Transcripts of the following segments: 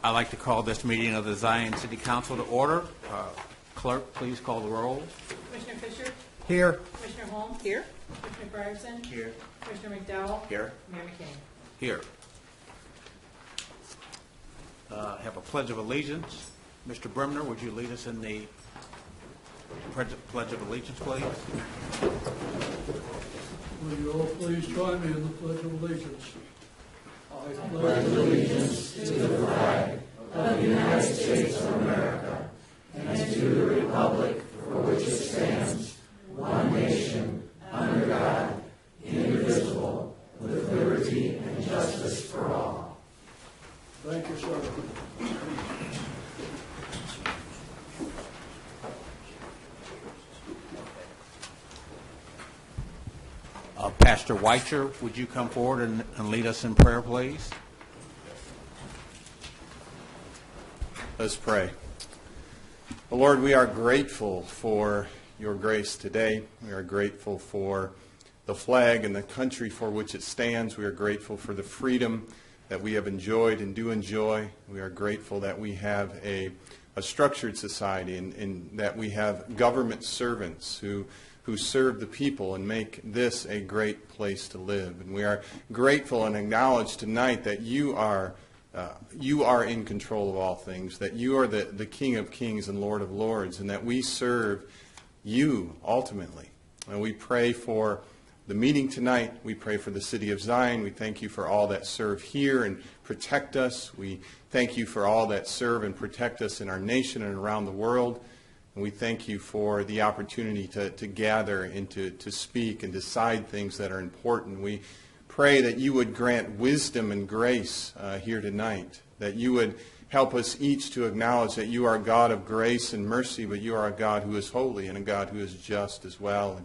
I'd like to call this meeting of the Zion City Council to order. Clerk, please call the roll. Commissioner Fisher? Here. Commissioner Holmes? Here. Commissioner Frierson? Here. Commissioner McDowell? Here. Mayor McKinney? Here. Have a pledge of allegiance. Mr. Bremner, would you lead us in the pledge of allegiance, please? Will you all please join me in the Pledge of Allegiance? I pledge allegiance to the flag of the United States of America and to the republic for which it stands, one nation, under God, indivisible, with liberty and justice for all. Thank you, sir. Pastor Weicher, would you come forward and lead us in prayer, please? Let's pray. Lord, we are grateful for your grace today. We are grateful for the flag and the country for which it stands. We are grateful for the freedom that we have enjoyed and do enjoy. We are grateful that we have a structured society and that we have government servants who serve the people and make this a great place to live. And we are grateful and acknowledge tonight that you are in control of all things, that you are the King of Kings and Lord of Lords, and that we serve you ultimately. And we pray for the meeting tonight. We pray for the city of Zion. We thank you for all that serve here and protect us. We thank you for all that serve and protect us in our nation and around the world. And we thank you for the opportunity to gather and to speak and decide things that are important. We pray that you would grant wisdom and grace here tonight, that you would help us each to acknowledge that you are a God of grace and mercy, but you are a God who is holy and a God who is just as well,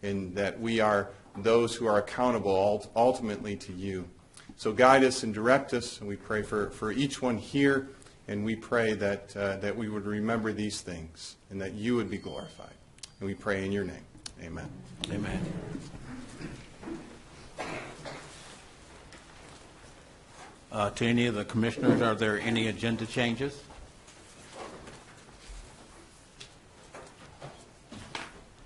and that we are those who are accountable ultimately to you. So guide us and direct us, and we pray for each one here. And we pray that we would remember these things and that you would be glorified. And we pray in your name. Amen. Amen. To any of the commissioners, are there any agenda changes?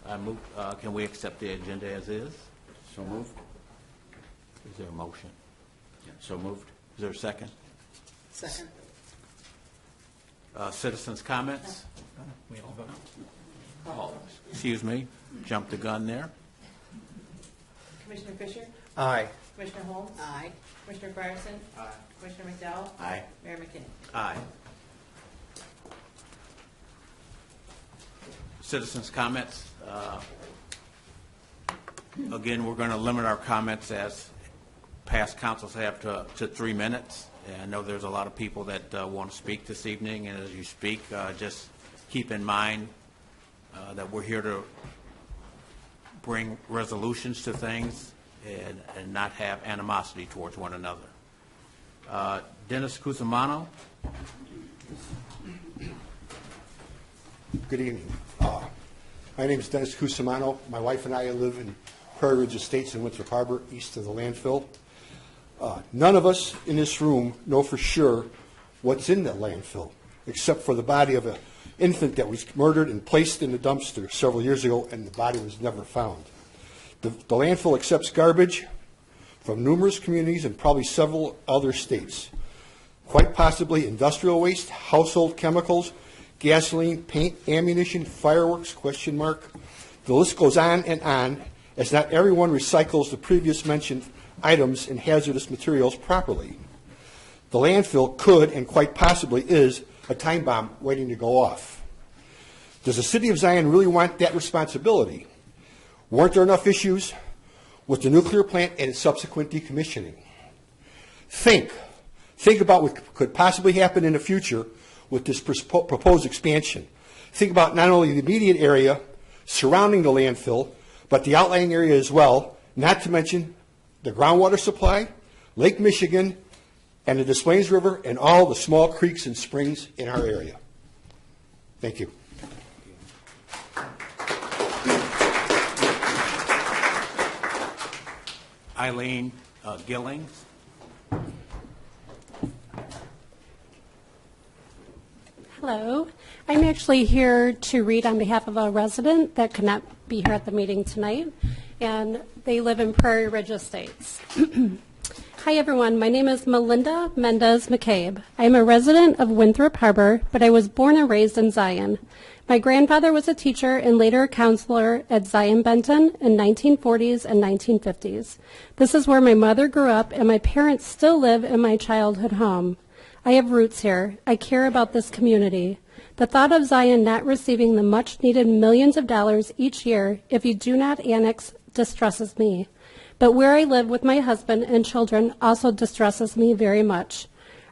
I move. Can we accept the agenda as is? So moved. Is there a motion? So moved. Is there a second? Second. Citizens' comments? Oh, excuse me. Jumped the gun there. Commissioner Fisher? Aye. Commissioner Holmes? Aye. Commissioner Frierson? Aye. Commissioner McDowell? Aye. Mayor McKinney? Aye. Citizens' comments. Again, we're going to limit our comments, as past councils have, to 3 minutes. And I know there's a lot of people that want to speak this evening, and as you speak, just keep in mind that we're here to bring resolutions to things and not have animosity towards one another. Dennis Cusimano. Good evening. My name is Dennis Cusimano. My wife and I live in Prairie Ridge Estates in Winthrop Harbor, east of the landfill. None of us in this room know for sure what's in the landfill, except for the body of an infant that was murdered and placed in the dumpster several years ago, and the body was never found. The landfill accepts garbage from numerous communities and probably several other states. Quite possibly industrial waste, household chemicals, gasoline, paint, ammunition, fireworks, ? The list goes on, as not everyone recycles the previous mentioned items and hazardous materials properly. The landfill could and quite possibly is a time bomb waiting to go off. Does the city of Zion really want that responsibility? Weren't there enough issues with the nuclear plant and its subsequent decommissioning? Think about what could possibly happen in the future with this proposed expansion. Think about not only the immediate area surrounding the landfill, but the outlying area as well, not to mention the groundwater supply, Lake Michigan, and the Des Plaines River, and all the small creeks and springs in our area. Thank you. Eileen Gillings. Hello. I'm actually here to read on behalf of a resident that could not be here at the meeting tonight, and they live in Prairie Ridge Estates. Hi, everyone. My name is Melinda Mendez McCabe. I am a resident of Winthrop Harbor, but I was born and raised in Zion. My grandfather was a teacher and later a counselor at Zion Benton in 1940s and 1950s. This is where my mother grew up, and my parents still live in my childhood home. I have roots here. I care about this community. The thought of Zion not receiving the much-needed millions of dollars each year if you do not annex distresses me. But where I live with my husband and children also distresses me very much.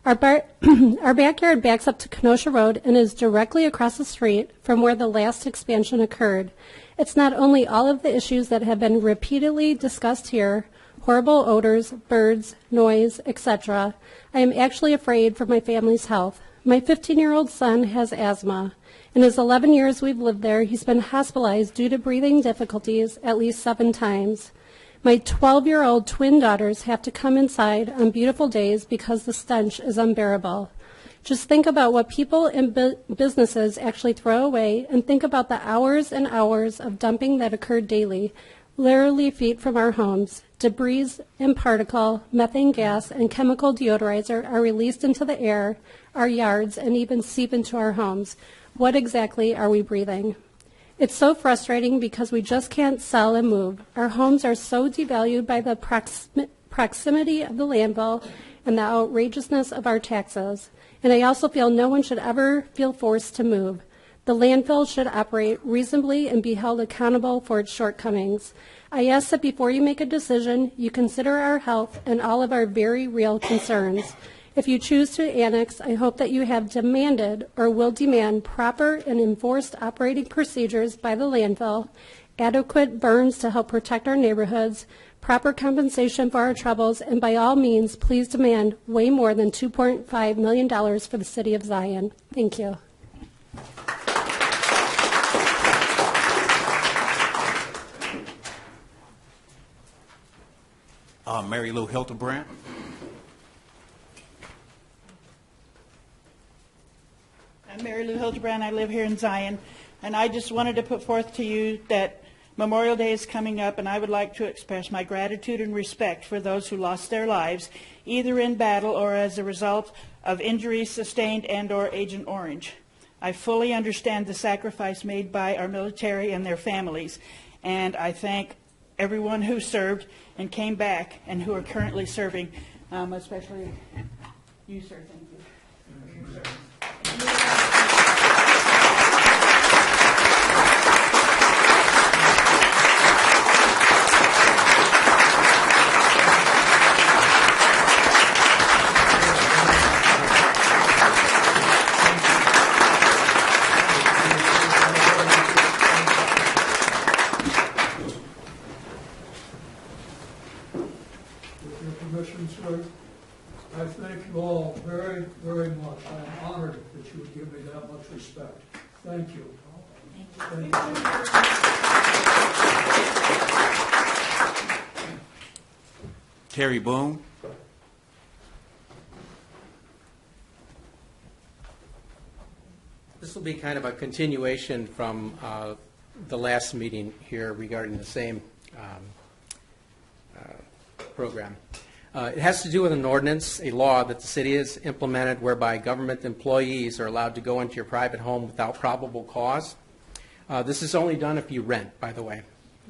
Our backyard backs up to Kenosha Road and is directly across the street from where the last expansion occurred. It's not only all of the issues that have been repeatedly discussed here, horrible odors, birds, noise, etc. I am actually afraid for my family's health. My 15-year-old son has asthma. In his 11 years we've lived there, he's been hospitalized due to breathing difficulties at least 7 times. My 12-year-old twin daughters have to come inside on beautiful days because the stench is unbearable. Just think about what people and businesses actually throw away, and think about the hours and hours of dumping that occur daily, literally feet from our homes. Debris and particle, methane gas, and chemical deodorizer are released into the air, our yards, and even seep into our homes. What exactly are we breathing? It's so frustrating because we just can't sell and move. Our homes are so devalued by the proximity of the landfill and the outrageousness of our taxes. And I also feel no one should ever feel forced to move. The landfill should operate reasonably and be held accountable for its shortcomings. I ask that before you make a decision, you consider our health and all of our very real concerns. If you choose to annex, I hope that you have demanded or will demand proper and enforced operating procedures by the landfill, adequate burns to help protect our neighborhoods, proper compensation for our troubles, and by all means, please demand way more than $2.5 million for the city of Zion. Thank you. Mary Lou Hildebrand. I'm Mary Lou Hildebrand. I live here in Zion, and I just wanted to put forth to you that Memorial Day is coming up, and I would like to express my gratitude and respect for those who lost their lives, either in battle or as a result of injuries sustained and or Agent Orange. I fully understand the sacrifice made by our military and their families, and I thank everyone who served and came back and who are currently serving, especially you, sir. Thank you for your service. With your permission, sir, I thank you all very, very much. I am honored that you would give me that much respect. Thank you. Thank you. Terry Boone. This will be kind of a continuation from the last meeting here regarding the same program. It has to do with an ordinance, a law that the city has implemented whereby government employees are allowed to go into your private home without probable cause. This is only done if you rent, by the way.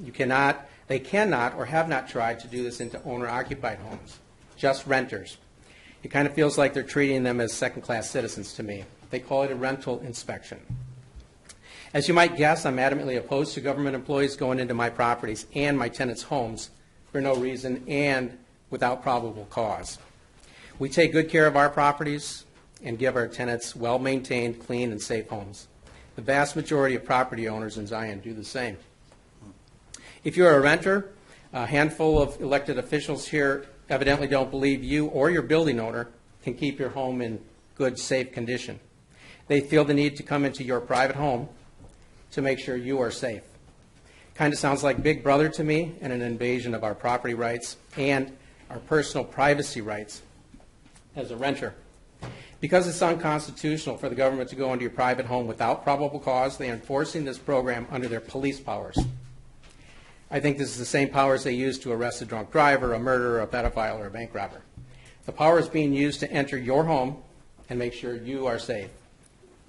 They cannot or have not tried to do this into owner-occupied homes, just renters. It kind of feels like they're treating them as second-class citizens to me. They call it a rental inspection. As you might guess, I'm adamantly opposed to government employees going into my properties and my tenants' homes for no reason and without probable cause. We take good care of our properties and give our tenants well-maintained, clean, and safe homes. The vast majority of property owners in Zion do the same. If you're a renter, a handful of elected officials here evidently don't believe you or your building owner can keep your home in good, safe condition. They feel the need to come into your private home to make sure you are safe. Kind of sounds like Big Brother to me and an invasion of our property rights and our personal privacy rights as a renter. Because it's unconstitutional for the government to go into your private home without probable cause, they are enforcing this program under their police powers. I think this is the same powers they use to arrest a drunk driver, a murderer, a pedophile, or a bank robber. The power is being used to enter your home and make sure you are safe,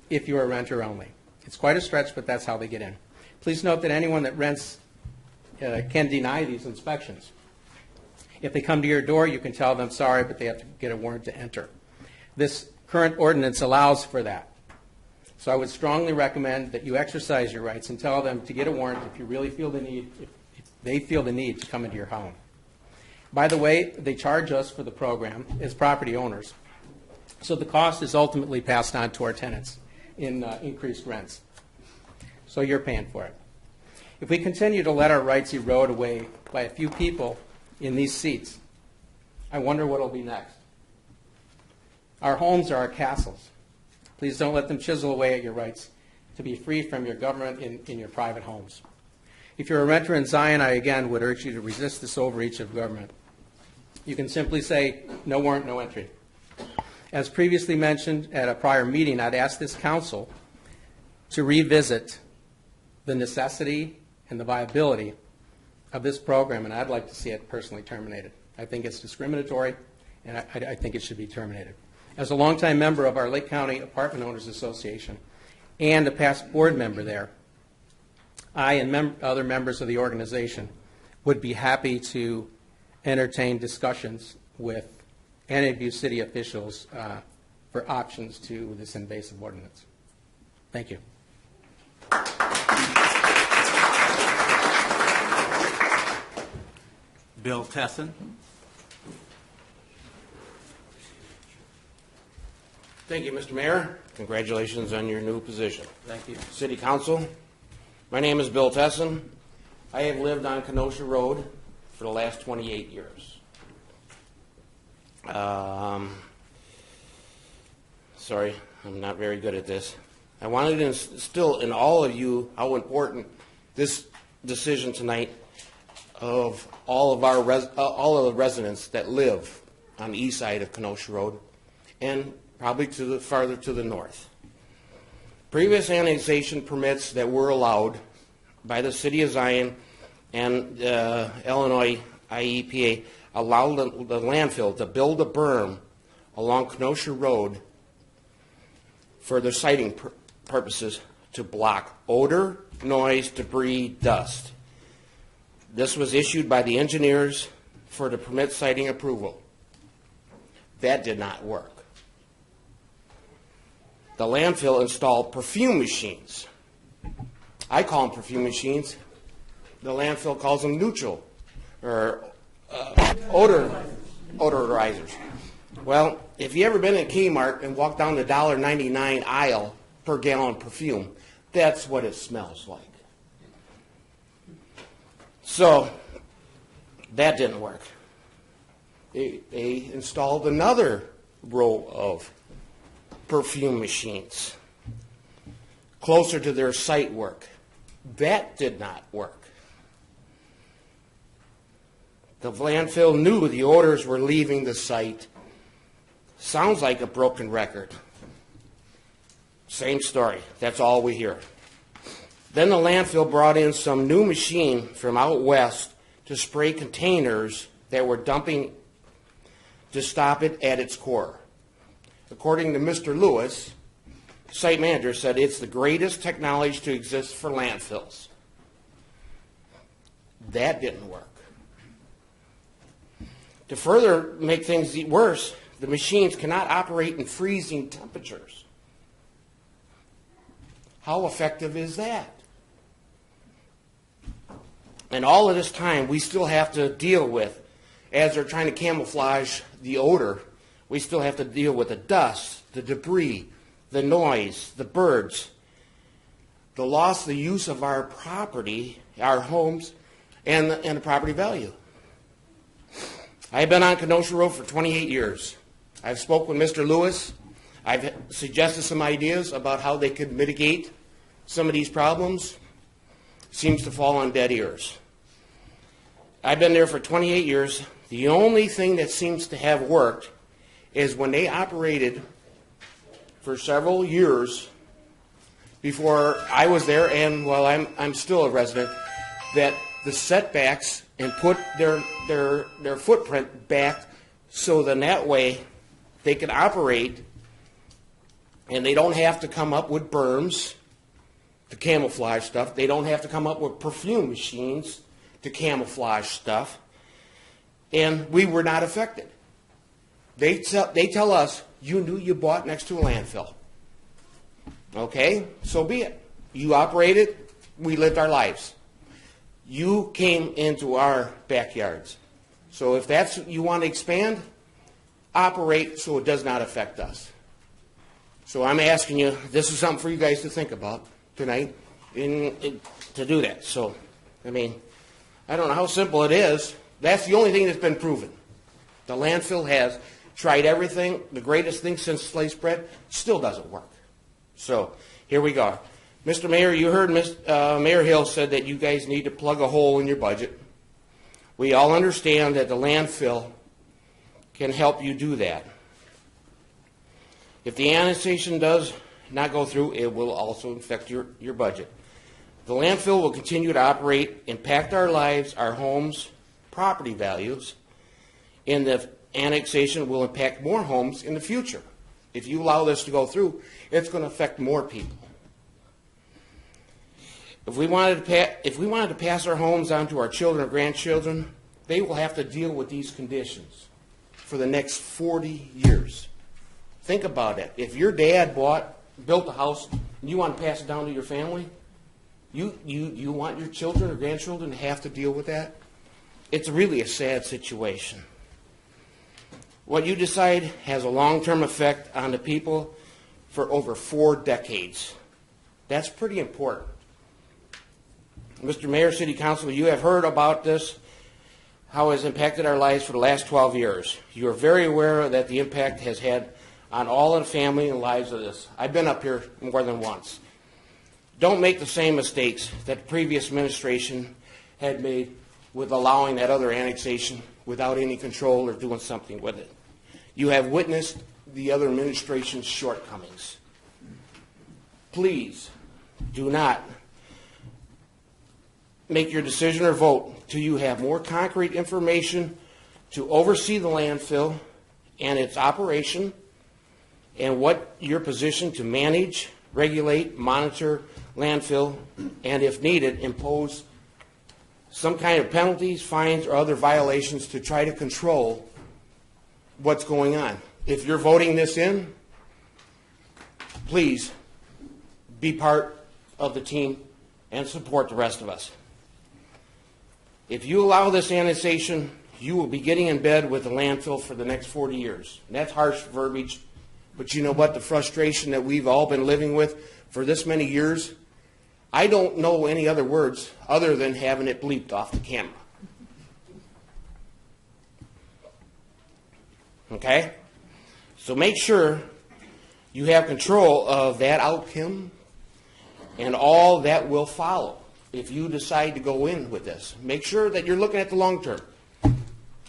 if you are a renter only. It's quite a stretch, but that's how they get in. Please note that anyone that rents can deny these inspections. If they come to your door, you can tell them sorry, but they have to get a warrant to enter. This current ordinance allows for that. So I would strongly recommend that you exercise your rights and tell them to get a warrant if you really feel the need, if they feel the need to come into your home. By the way, they charge us for the program as property owners. So the cost is ultimately passed on to our tenants in increased rents. So you're paying for it. If we continue to let our rights erode away by a few people in these seats, I wonder what will be next. Our homes are our castles. Please don't let them chisel away at your rights to be free from your government in your private homes. If you're a renter in Zion, I again would urge you to resist this overreach of government. You can simply say, no warrant, no entry. As previously mentioned at a prior meeting, I'd ask this council to revisit the necessity and the viability of this program, and I'd like to see it personally terminated. I think it's discriminatory, and I think it should be terminated. As a longtime member of our Lake County Apartment Owners Association and a past board member there, I and other members of the organization would be happy to entertain discussions with any of you city officials for options to this invasive ordinance. Thank you. Bill Tesson. Thank you, Mr. Mayor. Congratulations on your new position. Thank you. City Council, my name is Bill Tesson. I have lived on Kenosha Road for the last 28 years. Sorry, I'm not very good at this. I wanted to instill in all of you how important this decision tonight of all of the residents that live on the east side of Kenosha Road and probably farther to the north. Previous annexation permits that were allowed by the City of Zion and Illinois IEPA allowed the landfill to build a berm along Kenosha Road for their siting purposes to block odor, noise, debris, dust. This was issued by the engineers for the permit siting approval. That did not work. The landfill installed perfume machines. I call them perfume machines. The landfill calls them neutral or odorizers. Well, if you ever been in Kmart and walked down the $1.99 aisle per gallon perfume, that's what it smells like. So that didn't work. They installed another row of perfume machines closer to their site work. That did not work. The landfill knew the odors were leaving the site. Sounds like a broken record. Same story. That's all we hear. Then the landfill brought in some new machine from out west to spray containers that were dumping to stop it at its core. According to Mr. Lewis, site manager said it's the greatest technology to exist for landfills. That didn't work. To further make things worse, the machines cannot operate in freezing temperatures. How effective is that? And all of this time, we still have to deal with, as they're trying to camouflage the odor, we still have to deal with the dust, the debris, the noise, the birds, the loss of the use of our property, our homes, and the property value. I've been on Kenosha Road for 28 years. I've spoken with Mr. Lewis. I've suggested some ideas about how they could mitigate some of these problems. Seems to fall on dead ears. I've been there for 28 years. The only thing that seems to have worked is when they operated for several years before I was there, and while I'm still a resident, that the setbacks and put their footprint back so then that way they can operate and they don't have to come up with berms to camouflage stuff. They don't have to come up with perfume machines to camouflage stuff. And we were not affected. They tell us, you knew you bought next to a landfill. Okay, so be it. You operated, we lived our lives. You came into our backyards. So if that's you want to expand, operate so it does not affect us. So I'm asking you, this is something for you guys to think about tonight to do that. So, I mean, I don't know how simple it is. That's the only thing that's been proven. The landfill has tried everything, the greatest thing since sliced bread, still doesn't work. So, here we go. Mr. Mayor, you heard Mayor Hill said that you guys need to plug a hole in your budget. We all understand that the landfill can help you do that. If the annexation does not go through, it will also affect your budget. The landfill will continue to operate, impact our lives, our homes, property values, and the annexation will impact more homes in the future. If you allow this to go through, it's going to affect more people. If we wanted to pass our homes on to our children or grandchildren, they will have to deal with these conditions for the next 40 years. Think about it. If your dad built a house and you want to pass it down to your family, you want your children or grandchildren to have to deal with that? It's really a sad situation. What you decide has a long-term effect on the people for over 4 decades. That's pretty important. Mr. Mayor, City Council, you have heard about this, how it has impacted our lives for the last 12 years. You are very aware that the impact has had on all of the family and lives of this. I've been up here more than once. Don't make the same mistakes that the previous administration had made with allowing that other annexation without any control or doing something with it. You have witnessed the other administration's shortcomings. Please do not make your decision or vote till you have more concrete information to oversee the landfill and its operation and what your position to manage, regulate, monitor landfill, and if needed, impose some kind of penalties, fines, or other violations to try to control what's going on. If you're voting this in, please be part of the team and support the rest of us. If you allow this annexation, you will be getting in bed with the landfill for the next 40 years. And that's harsh verbiage, but you know what? The frustration that we've all been living with for this many years, I don't know any other words other than having it bleeped off the camera. Okay? So make sure you have control of that outcome and all that will follow if you decide to go in with this. Make sure that you're looking at the long term.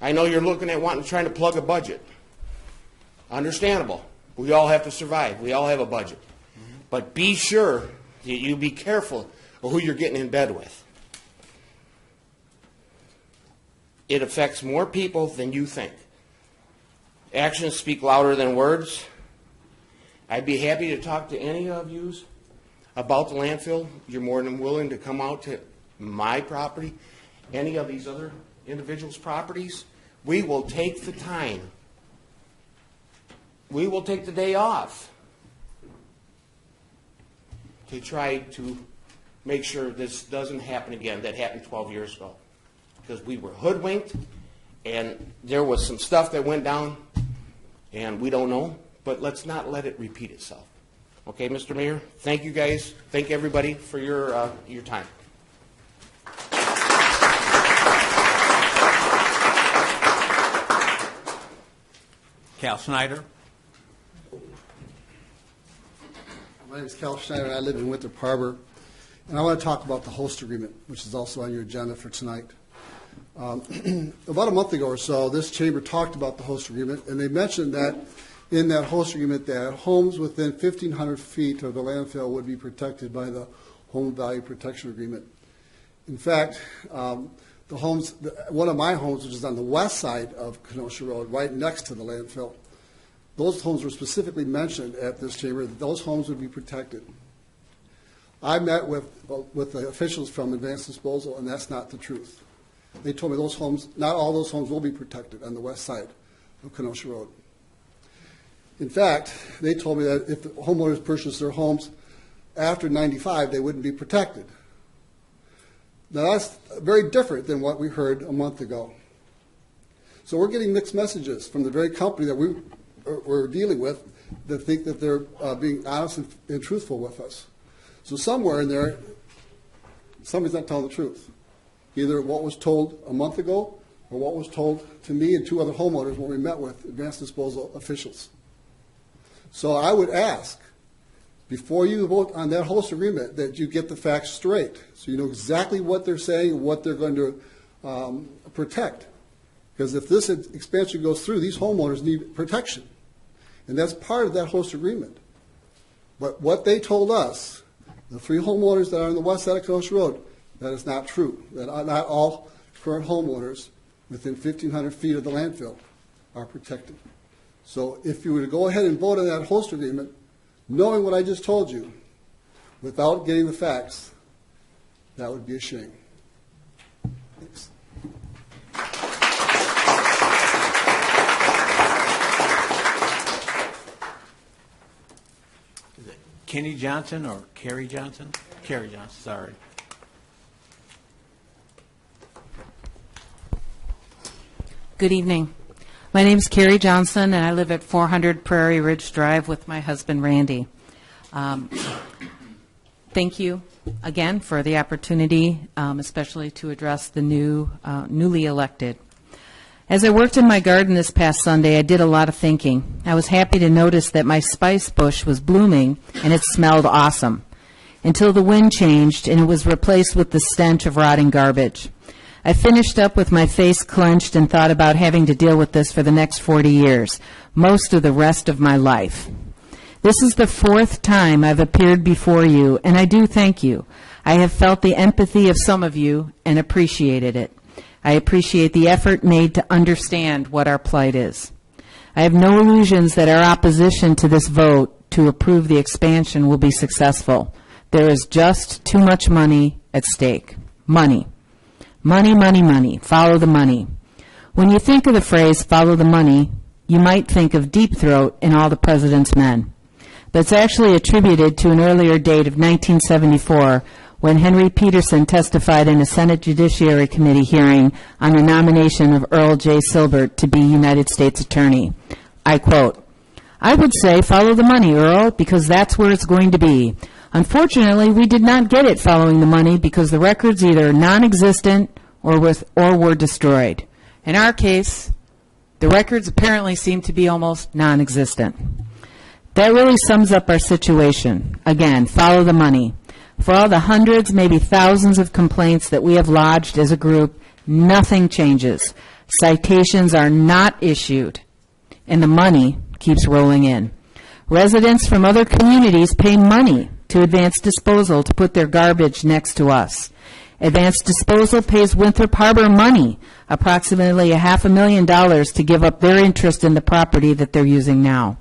I know you're looking at trying to plug a budget. Understandable. We all have to survive. We all have a budget. But be sure that you be careful of who you're getting in bed with. It affects more people than you think. Actions speak louder than words. I'd be happy to talk to any of you about the landfill. You're more than willing to come out to my property, any of these other individuals' properties. We will take the time. We will take the day off to try to make sure this doesn't happen again that happened 12 years ago. Because we were hoodwinked, and there was some stuff that went down, and we don't know, but let's not let it repeat itself. Okay, Mr. Mayor, thank you guys. Thank everybody for your time. Cal Snyder. My name is Cal Schneider, and I live in Winthrop Harbor. And I want to talk about the host agreement, which is also on your agenda for tonight. About a month ago or so, this chamber talked about the host agreement, and they mentioned that in that host agreement that homes within 1,500 feet of the landfill would be protected by the Home Value Protection Agreement. In fact, the homes, one of my homes, which is on the west side of Kenosha Road, right next to the landfill, those homes were specifically mentioned at this chamber that those homes would be protected. I met with the officials from Advanced Disposal, and that's not the truth. They told me those homes, not all those homes will be protected on the west side of Kenosha Road. In fact, they told me that if the homeowners purchased their homes after 95, they wouldn't be protected. Now that's very different than what we heard a month ago. So we're getting mixed messages from the very company that we're dealing with that think that they're being honest and truthful with us. So somewhere in there, somebody's not telling the truth. Either what was told a month ago or what was told to me and two other homeowners when we met with Advanced Disposal officials. So I would ask, before you vote on that host agreement, that you get the facts straight, so you know exactly what they're saying and what they're going to protect. Because if this expansion goes through, these homeowners need protection. And that's part of that host agreement. But what they told us, the three homeowners that are on the west side of Kenosha Road, that is not true. That not all current homeowners within 1,500 feet of the landfill are protected. So if you were to go ahead and vote on that host agreement, knowing what I just told you, without getting the facts, that would be a shame. Thanks. Is it Kenny Johnson or Kerry Johnson? Kerry Johnson, sorry. Good evening. My name is Carrie Johnson, and I live at 400 Prairie Ridge Drive with my husband, Randy. Thank you again for the opportunity, especially to address the newly elected. As I worked in my garden this past Sunday, I did a lot of thinking. I was happy to notice that my spice bush was blooming, and it smelled awesome, until the wind changed, and it was replaced with the stench of rotting garbage. I finished up with my face clenched and thought about having to deal with this for the next 40 years, most of the rest of my life. This is the fourth time I've appeared before you, and I do thank you. I have felt the empathy of some of you and appreciated it. I appreciate the effort made to understand what our plight is. I have no illusions that our opposition to this vote to approve the expansion will be successful. There is just too much money at stake. Money. Money, money, money. Follow the money. When you think of the phrase, follow the money, you might think of Deep Throat and All the President's Men. But it's actually attributed to an earlier date of 1974 when Henry Peterson testified in a Senate Judiciary Committee hearing on the nomination of Earl J. Silbert to be United States Attorney. I quote, "I would say follow the money, Earl, because that's where it's going to be. Unfortunately, we did not get it following the money because the records either non-existent or were destroyed. In our case, the records apparently seem to be almost non-existent." That really sums up our situation. Again, follow the money. For all the hundreds, maybe thousands of complaints that we have lodged as a group, nothing changes. Citations are not issued, and the money keeps rolling in. Residents from other communities pay money to Advanced Disposal to put their garbage next to us. Advanced Disposal pays Winthrop Harbor money, approximately $500,000, to give up their interest in the property that they're using now.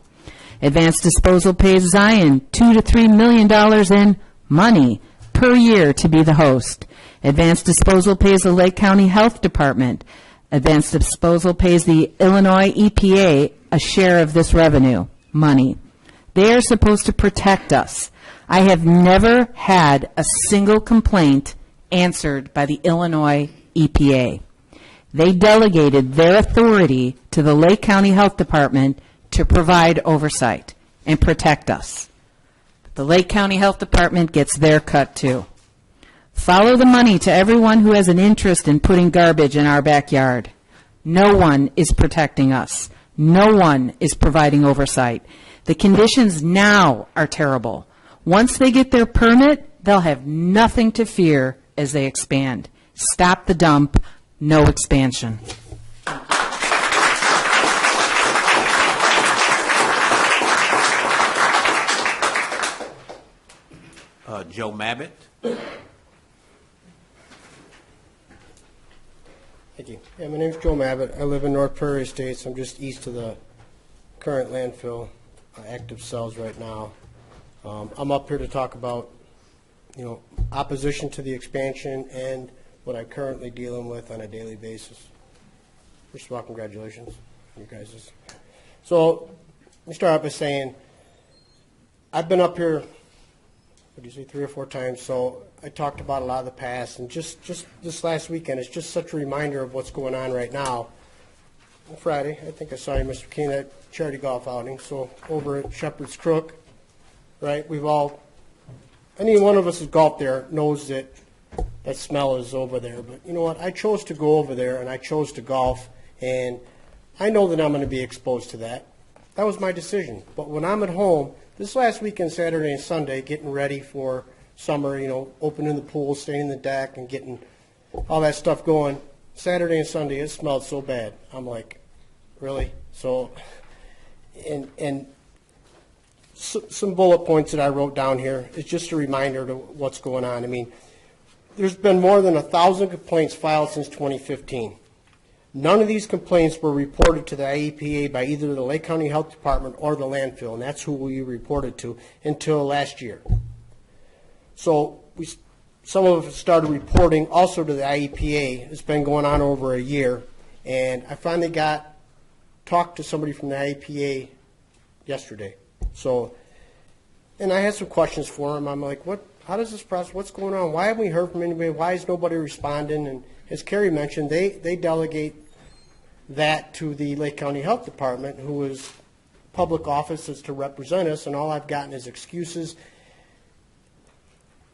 Advanced Disposal pays Zion $2 to $3 million in money per year to be the host. Advanced Disposal pays the Lake County Health Department. Advanced Disposal pays the Illinois EPA a share of this revenue, money. They are supposed to protect us. I have never had a single complaint answered by the Illinois EPA. They delegated their authority to the Lake County Health Department to provide oversight and protect us. The Lake County Health Department gets their cut too. Follow the money to everyone who has an interest in putting garbage in our backyard. No one is protecting us. No one is providing oversight. The conditions now are terrible. Once they get their permit, they'll have nothing to fear as they expand. Stop the dump, no expansion. Joe Mabbitt. Thank you. Yeah, my name's Joe Mabbitt. I live in North Prairie Estates. I'm just east of the current landfill, active cells right now. I'm up here to talk about, opposition to the expansion and what I'm currently dealing with on a daily basis. First of all, congratulations, you guys. So, let me start off by saying, I've been up here, what do you say, 3 or 4 times, so I talked about a lot of the past, and just this last weekend, it's just such a reminder of what's going on right now. On Friday, I think I saw you, Mr. King, at charity golf outing, so over at Shepherd's Crook, right, any one of us who's golfed there knows that that smell is over there, but you know what, I chose to go over there, and I chose to golf, and I know that I'm going to be exposed to that. That was my decision, but when I'm at home, this last weekend, Saturday and Sunday, getting ready for summer, opening the pool, staying in the deck, and getting all that stuff going. Saturday and Sunday, it smelled so bad. I'm like, really? So, and some bullet points that I wrote down here is just a reminder to what's going on. I mean, there's been more than 1,000 complaints filed since 2015. None of these complaints were reported to the IEPA by either the Lake County Health Department or the landfill, and that's who we reported to until last year. So some of us started reporting also to the IEPA. It's been going on over a year, and I finally talked to somebody from the IEPA yesterday. So, and I had some questions for him. I'm like, how does this process, what's going on? Why haven't we heard from anybody? Why is nobody responding? And as Kerry mentioned, they delegate that to the Lake County Health Department, who is public office is to represent us, and all I've gotten is excuses.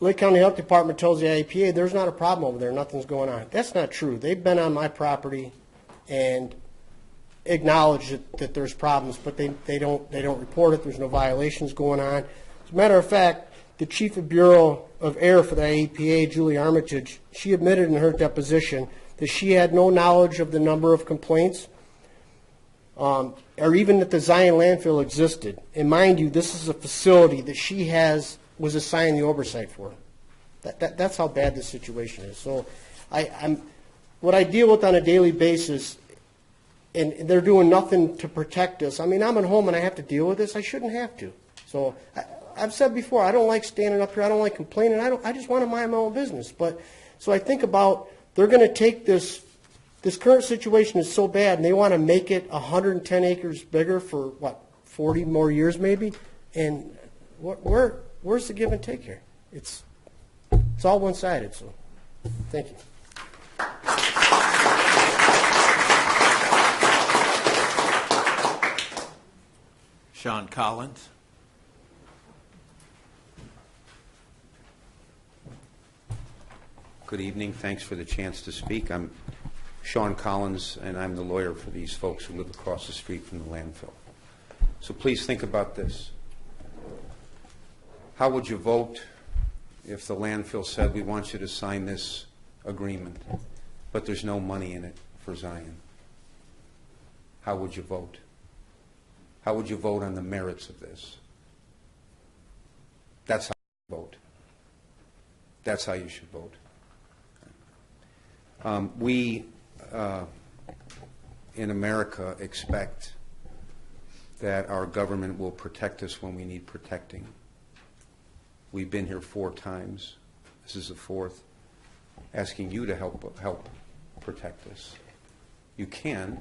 Lake County Health Department tells the IEPA there's not a problem over there, nothing's going on. That's not true. They've been on my property and acknowledged that there's problems, but they don't report it. There's no violations going on. As a matter of fact, the Chief of Bureau of Air for the IEPA, Julie Armitage, she admitted in her deposition that she had no knowledge of the number of complaints or even that the Zion landfill existed. And mind you, this is a facility that she was assigned the oversight for. That's how bad this situation is. So what I deal with on a daily basis, and they're doing nothing to protect us. I mean, I'm at home and I have to deal with this. I shouldn't have to. So I've said before, I don't like standing up here. I don't like complaining. I just want to mind my own business. But so I think about they're going to take this current situation is so bad, and they want to make it 110 acres bigger for 40 more years maybe. And where's the give and take here? It's all one-sided. So thank you. Sean Collins. Good evening. Thanks for the chance to speak. I'm Sean Collins, and I'm the lawyer for these folks who live across the street from the landfill. So please think about this. How would you vote if the landfill said, we want you to sign this agreement, but there's no money in it for Zion? How would you vote? How would you vote on the merits of this? That's how you vote. That's how you should vote. We in America expect that our government will protect us when we need protecting. We've been here 4 times. This is the 4th, asking you to help protect us. You can,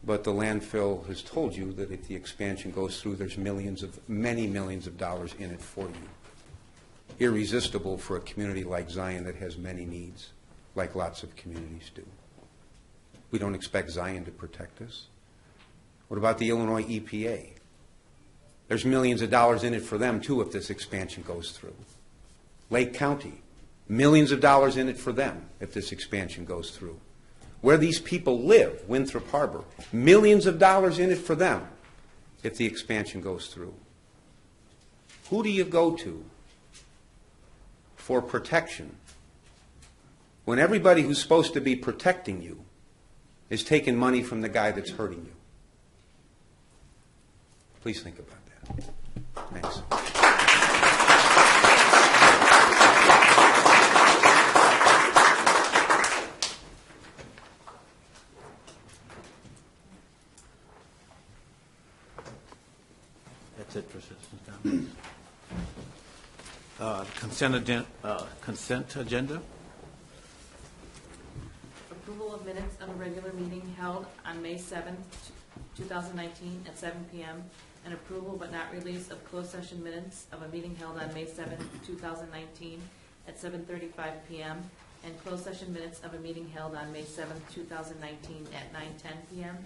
but the landfill has told you that if the expansion goes through, there's many millions of dollars in it for you. Irresistible for a community like Zion that has many needs, like lots of communities do. We don't expect Zion to protect us. What about the Illinois EPA? There's millions of dollars in it for them, too, if this expansion goes through. Lake County, millions of dollars in it for them if this expansion goes through. Where these people live, Winthrop Harbor, millions of dollars in it for them if the expansion goes through. Who do you go to for protection when everybody who's supposed to be protecting you is taking money from the guy that's hurting you? Please think about that. Thanks. sit for citizens' comments. Consent agenda. Approval of minutes of a regular meeting held on May 7th, 2019 at 7 p.m. and approval but not release of closed session minutes of a meeting held on May 7th, 2019 at 7:35 p.m. and closed session minutes of a meeting held on May 7th, 2019 at 9:10 p.m.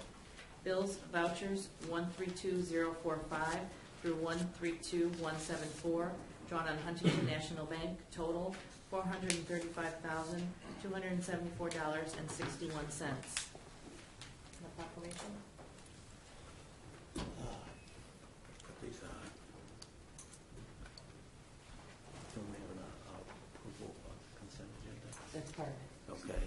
Bills, vouchers 132045 through 132174 drawn on Huntington National Bank, total $435,274.61. Proclamation. Put these on. Do we have an approval of the consent agenda? That's part of it. Okay.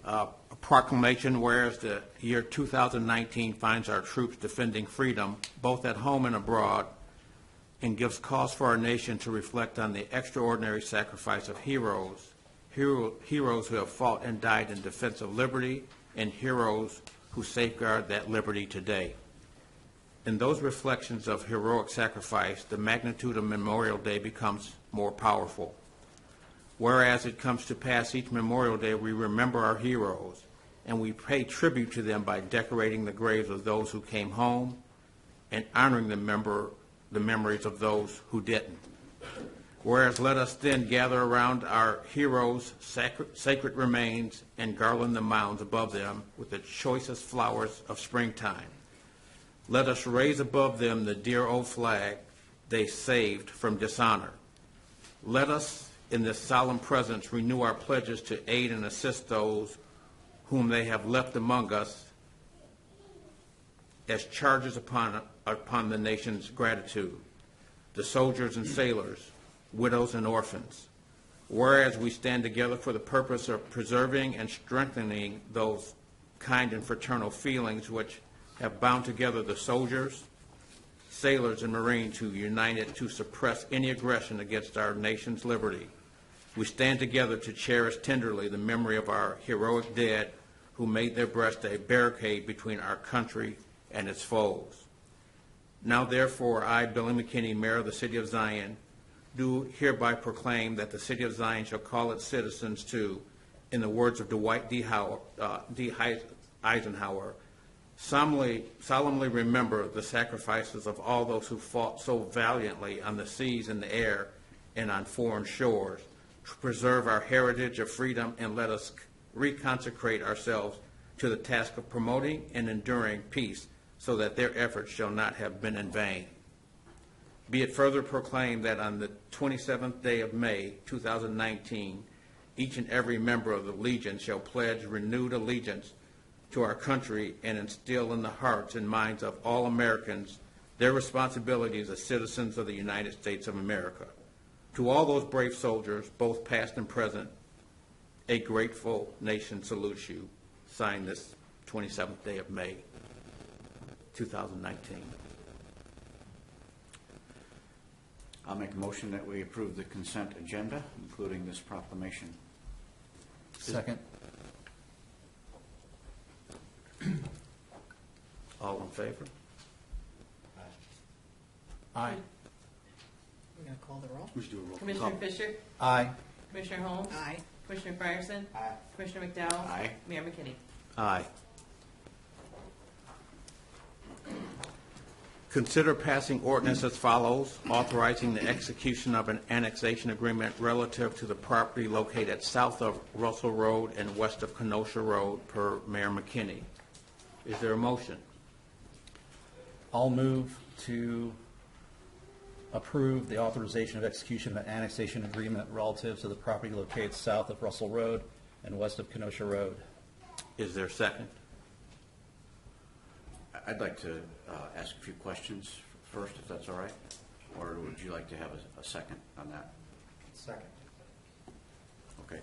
A proclamation, whereas the year 2019 finds our troops defending freedom, both at home and abroad, and gives cause for our nation to reflect on the extraordinary sacrifice of heroes who have fought and died in defense of liberty, and heroes who safeguard that liberty today. In those reflections of heroic sacrifice, the magnitude of Memorial Day becomes more powerful. Whereas it comes to pass each Memorial Day, we remember our heroes, and we pay tribute to them by decorating the graves of those who came home and honoring the memories of those who didn't. Whereas let us then gather around our heroes' sacred remains and garland the mounds above them with the choicest flowers of springtime. Let us raise above them the dear old flag they saved from dishonor. Let us, in this solemn presence, renew our pledges to aid and assist those whom they have left among us as charges upon the nation's gratitude, the soldiers and sailors, widows and orphans. Whereas we stand together for the purpose of preserving and strengthening those kind and fraternal feelings which have bound together the soldiers, sailors, and Marines who united to suppress any aggression against our nation's liberty. We stand together to cherish tenderly the memory of our heroic dead who made their breast a barricade between our country and its foes. Now, therefore, I, Billy McKinney, Mayor of the City of Zion, do hereby proclaim that the City of Zion shall call its citizens to, in the words of Dwight D. Eisenhower, solemnly remember the sacrifices of all those who fought so valiantly on the seas and the air and on foreign shores to preserve our heritage of freedom, and let us reconsecrate ourselves to the task of promoting and enduring peace, so that their efforts shall not have been in vain. Be it further proclaimed that on the 27th day of May, 2019, each and every member of the Legion shall pledge renewed allegiance to our country and instill in the hearts and minds of all Americans their responsibilities as citizens of the United States of America. To all those brave soldiers, both past and present, a grateful nation salutes you. Signed this 27th day of May, 2019. I'll make a motion that we approve the consent agenda, including this proclamation. Second. All in favor? Aye. We're going to call the roll. We should do a roll. Commissioner Fisher? Aye. Commissioner Holmes? Aye. Commissioner Fryerson? Aye. Commissioner McDowell? Aye. Mayor McKinney? Aye. Consider passing ordinance as follows, authorizing the execution of an annexation agreement relative to the property located south of Russell Road and west of Kenosha Road per Mayor McKinney. Is there a motion? I'll move to approve the authorization of execution of an annexation agreement relative to the property located south of Russell Road and west of Kenosha Road. Is there a second? I'd like to ask a few questions first, if that's all right. Or would you like to have a second on that? Second. Okay.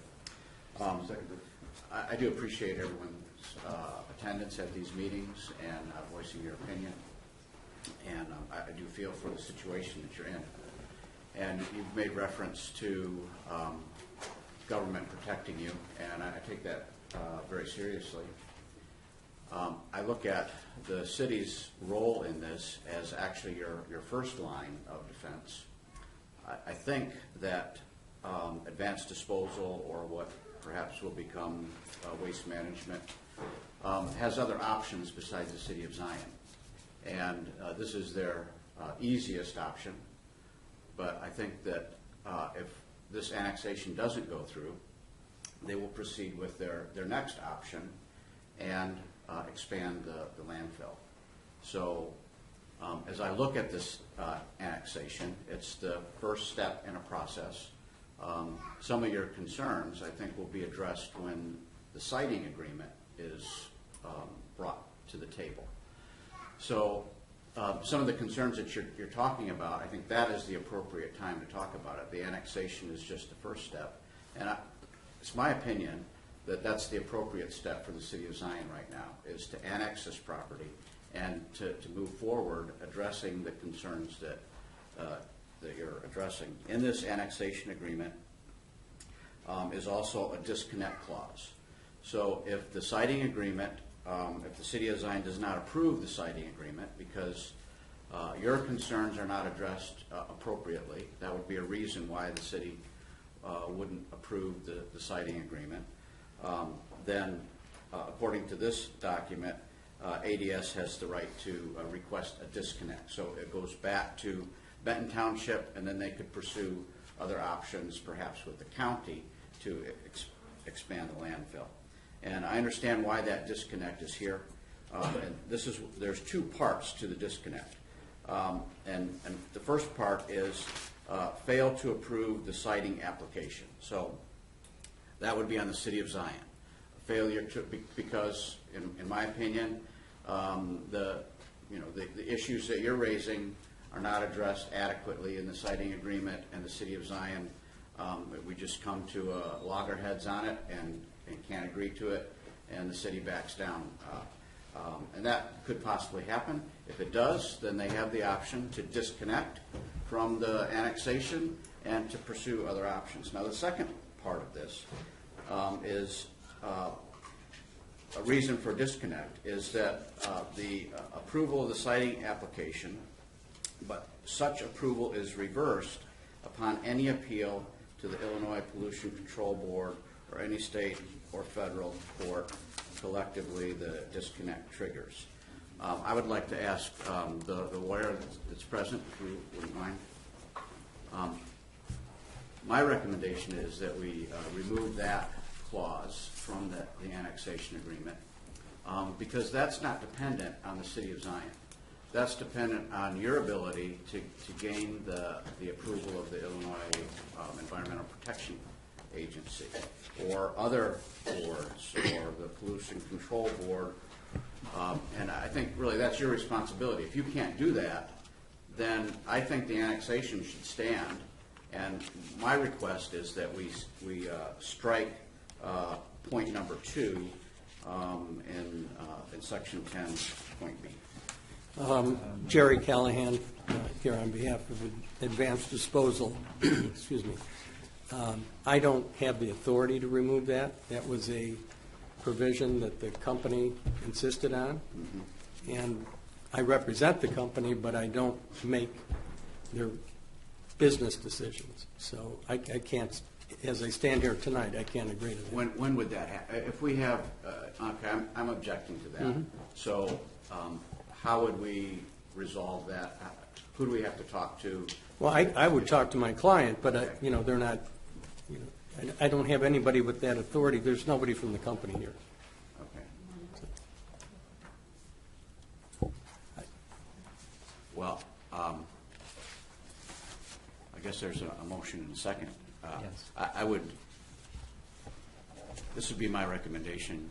I do appreciate everyone's attendance at these meetings and voicing your opinion. And I do feel for the situation that you're in. And you've made reference to government protecting you, and I take that very seriously. I look at the city's role in this as actually your first line of defense. I think that advanced disposal, or what perhaps will become waste management, has other options besides the city of Zion. And this is their easiest option. But I think that if this annexation doesn't go through, they will proceed with their next option and expand the landfill. So as I look at this annexation, it's the first step in a process. Some of your concerns, I think, will be addressed when the siting agreement is brought to the table. So some of the concerns that you're talking about, I think that is the appropriate time to talk about it. The annexation is just the first step. And it's my opinion that that's the appropriate step for the city of Zion right now, is to annex this property and to move forward addressing the concerns that you're addressing. In this annexation agreement is also a disconnect clause. So if the siting agreement, if the city of Zion does not approve the siting agreement because your concerns are not addressed appropriately, that would be a reason why the city wouldn't approve the siting agreement. Then, according to this document, ADS has the right to request a disconnect. So it goes back to Benton Township, and then they could pursue other options, perhaps with the county, to expand the landfill. And I understand why that disconnect is here. And there's two parts to the disconnect. And the first part is fail to approve the siting application. So that would be on the city of Zion. Failure to, because in my opinion, the issues that you're raising are not addressed adequately in the siting agreement, and the city of Zion, we just come to loggerheads on it and can't agree to it, and the city backs down. And that could possibly happen. If it does, then they have the option to disconnect from the annexation and to pursue other options. Now, the second part of this is a reason for disconnect is that the approval of the siting application, but such approval is reversed upon any appeal to the Illinois Pollution Control Board or any state or federal court. Collectively, the disconnect triggers. I would like to ask the lawyer that's present, if you wouldn't mind. My recommendation is that we remove that clause from the annexation agreement because that's not dependent on the city of Zion. That's dependent on your ability to gain the approval of the Illinois Environmental Protection Agency or other boards or the Pollution Control Board. And I think really that's your responsibility. If you can't do that, then I think the annexation should stand. And my request is that we strike point number 2 in section 10.b. Jerry Callahan here on behalf of Advanced Disposal. Excuse me. I don't have the authority to remove that. That was a provision that the company insisted on. Mm-hmm. And I represent the company, but I don't make their business decisions. So I can't, as I stand here tonight, I can't agree to that. When would that happen? If we have, okay, I'm objecting to that. Mm-hmm. So how would we resolve that? Who do we have to talk to? Well, I would talk to my client, but they're not. I don't have anybody with that authority. There's nobody from the company here. Okay. Well, I guess there's a motion in a second. Yes. I would. This would be my recommendation,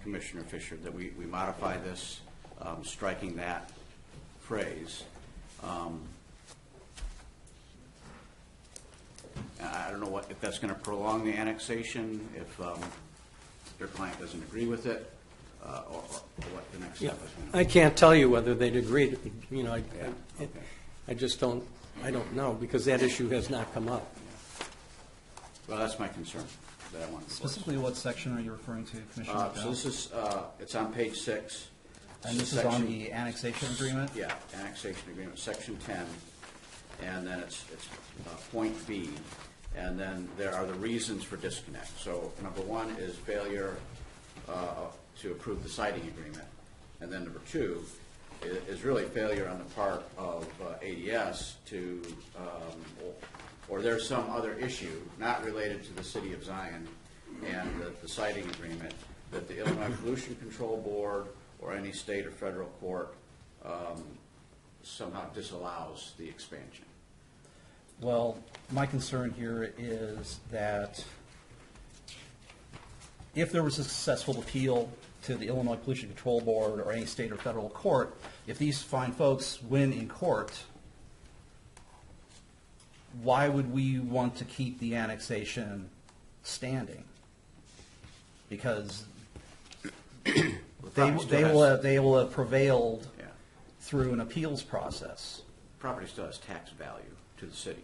Commissioner Fisher, that we modify this, striking that phrase. I don't know if that's going to prolong the annexation, if your client doesn't agree with it, or what the next step is going to be. I can't tell you whether they'd agree. Okay. I just don't. I don't know because that issue has not come up. Well, that's my concern. that I wanted to voice. Specifically, what section are you referring to, Commissioner So McDowell? this is, it's on page 6. And this is on the annexation agreement? Yeah, annexation agreement, section 10, and then it's point B, and then there are the reasons for disconnect. So number 1 is failure to approve the siting agreement, and then number 2 is really failure on the part of ADS to, or there's some other issue not related to the City of Zion and the siting agreement that the Illinois Pollution Control Board or any state or federal court somehow disallows the expansion. Well, my concern here is that if there was a successful appeal to the Illinois Pollution Control Board or any state or federal court, if these fine folks win in court, why would we want to keep the annexation standing? Because they will have prevailed through an appeals process. Property still has tax value to the city.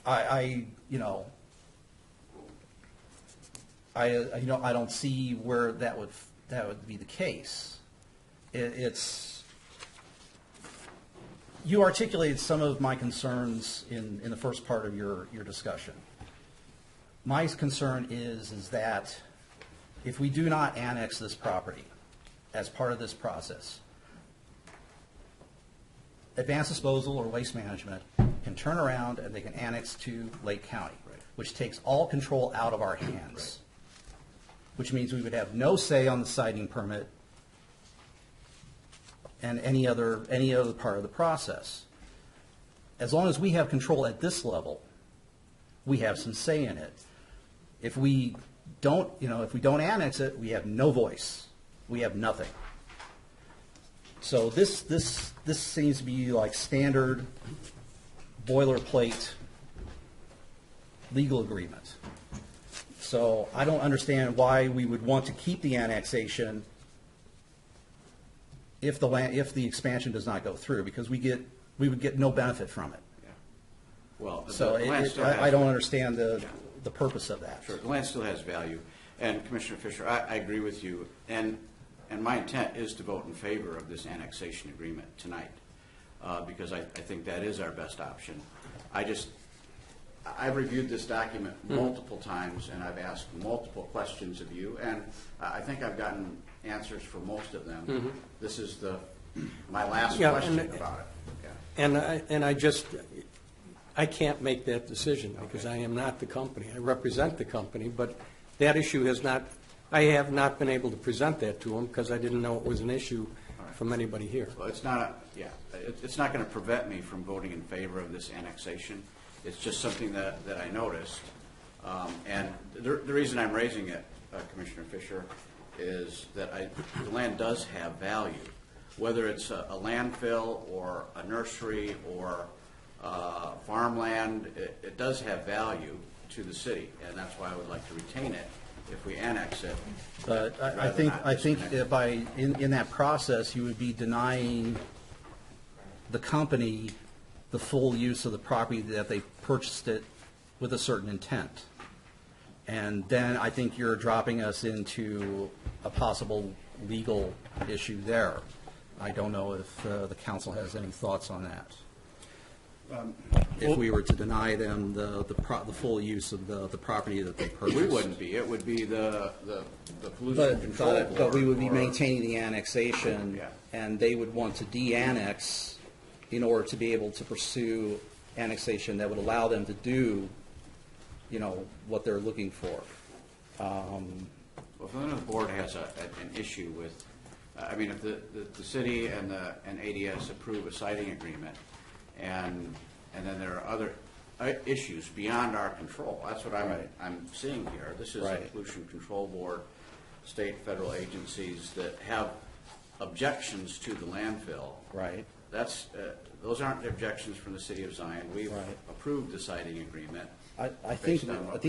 I don't see where that would be the case. You articulated some of my concerns in the first part of your discussion. My concern is that if we do not annex this property as part of this process, Advanced Disposal or Waste Management can turn around and they can annex to Lake County, which takes all control out of our hands, which means we would have no say on the siting permit and any other part of the process. As long as we have control at this level, we have some say in it. If we don't annex it, we have no voice. We have nothing. So this seems to be like standard boilerplate legal agreement. So I don't understand why we would want to keep the annexation if the expansion does not go through, because we would get no benefit from it. Yeah. Well, So I don't understand the purpose of that. Sure, the land still has value. And Commissioner Fisher, I agree with you. And my intent is to vote in favor of this annexation agreement tonight, because I think that is our best option. I've reviewed this document multiple times, and I've asked multiple questions of you, and I think I've gotten answers for most of them. Mm-hmm. This is my last question about it. Yeah. And I can't make that decision because I am not the company. I represent the company, but that issue I have not been able to present that to them because I didn't know it was an issue from anybody here. Well, it's not going to prevent me from voting in favor of this annexation. It's just something that I noticed. And the reason I'm raising it, Commissioner Fisher, is that the land does have value. Whether it's a landfill or a nursery or farmland, it does have value to the city, and that's why I would like to retain it if we annex it. But I think in that process, you would be denying the company the full use of the property that they purchased it with a certain intent. And then I think you're dropping us into a possible legal issue there. I don't know if the council has any thoughts on that. If we were to deny them the full use of the property that they purchased. We wouldn't be. It would be the pollution control board. But we would be maintaining the annexation, and they would want to de-annex in order to be able to pursue annexation that would allow them to do, what they're looking for. Well, if the board has an issue with, if the city and ADS approve a siting agreement, and then there are other issues beyond our control. That's what I'm seeing here. This is a pollution control board, state, federal agencies that have objections to the landfill. Right. Those aren't objections from the city of Zion. We've approved the siting agreement. I think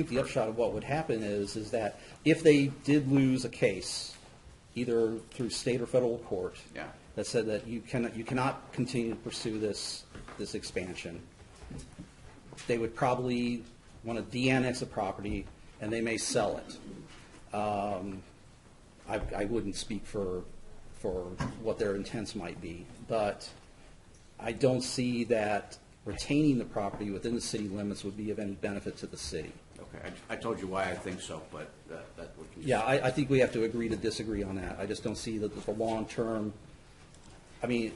the upshot of what would happen is that if they did lose a case, either through state or federal court, that said that you cannot continue to pursue this expansion, they would probably want to de-annex the property and they may sell it. I wouldn't speak for what their intents might be, but I don't see that retaining the property within the city limits would be of any benefit to the city. Okay, I told you why I think so, but that we can. Yeah, I think we have to agree to disagree on that. I just don't see that the long-term, I mean,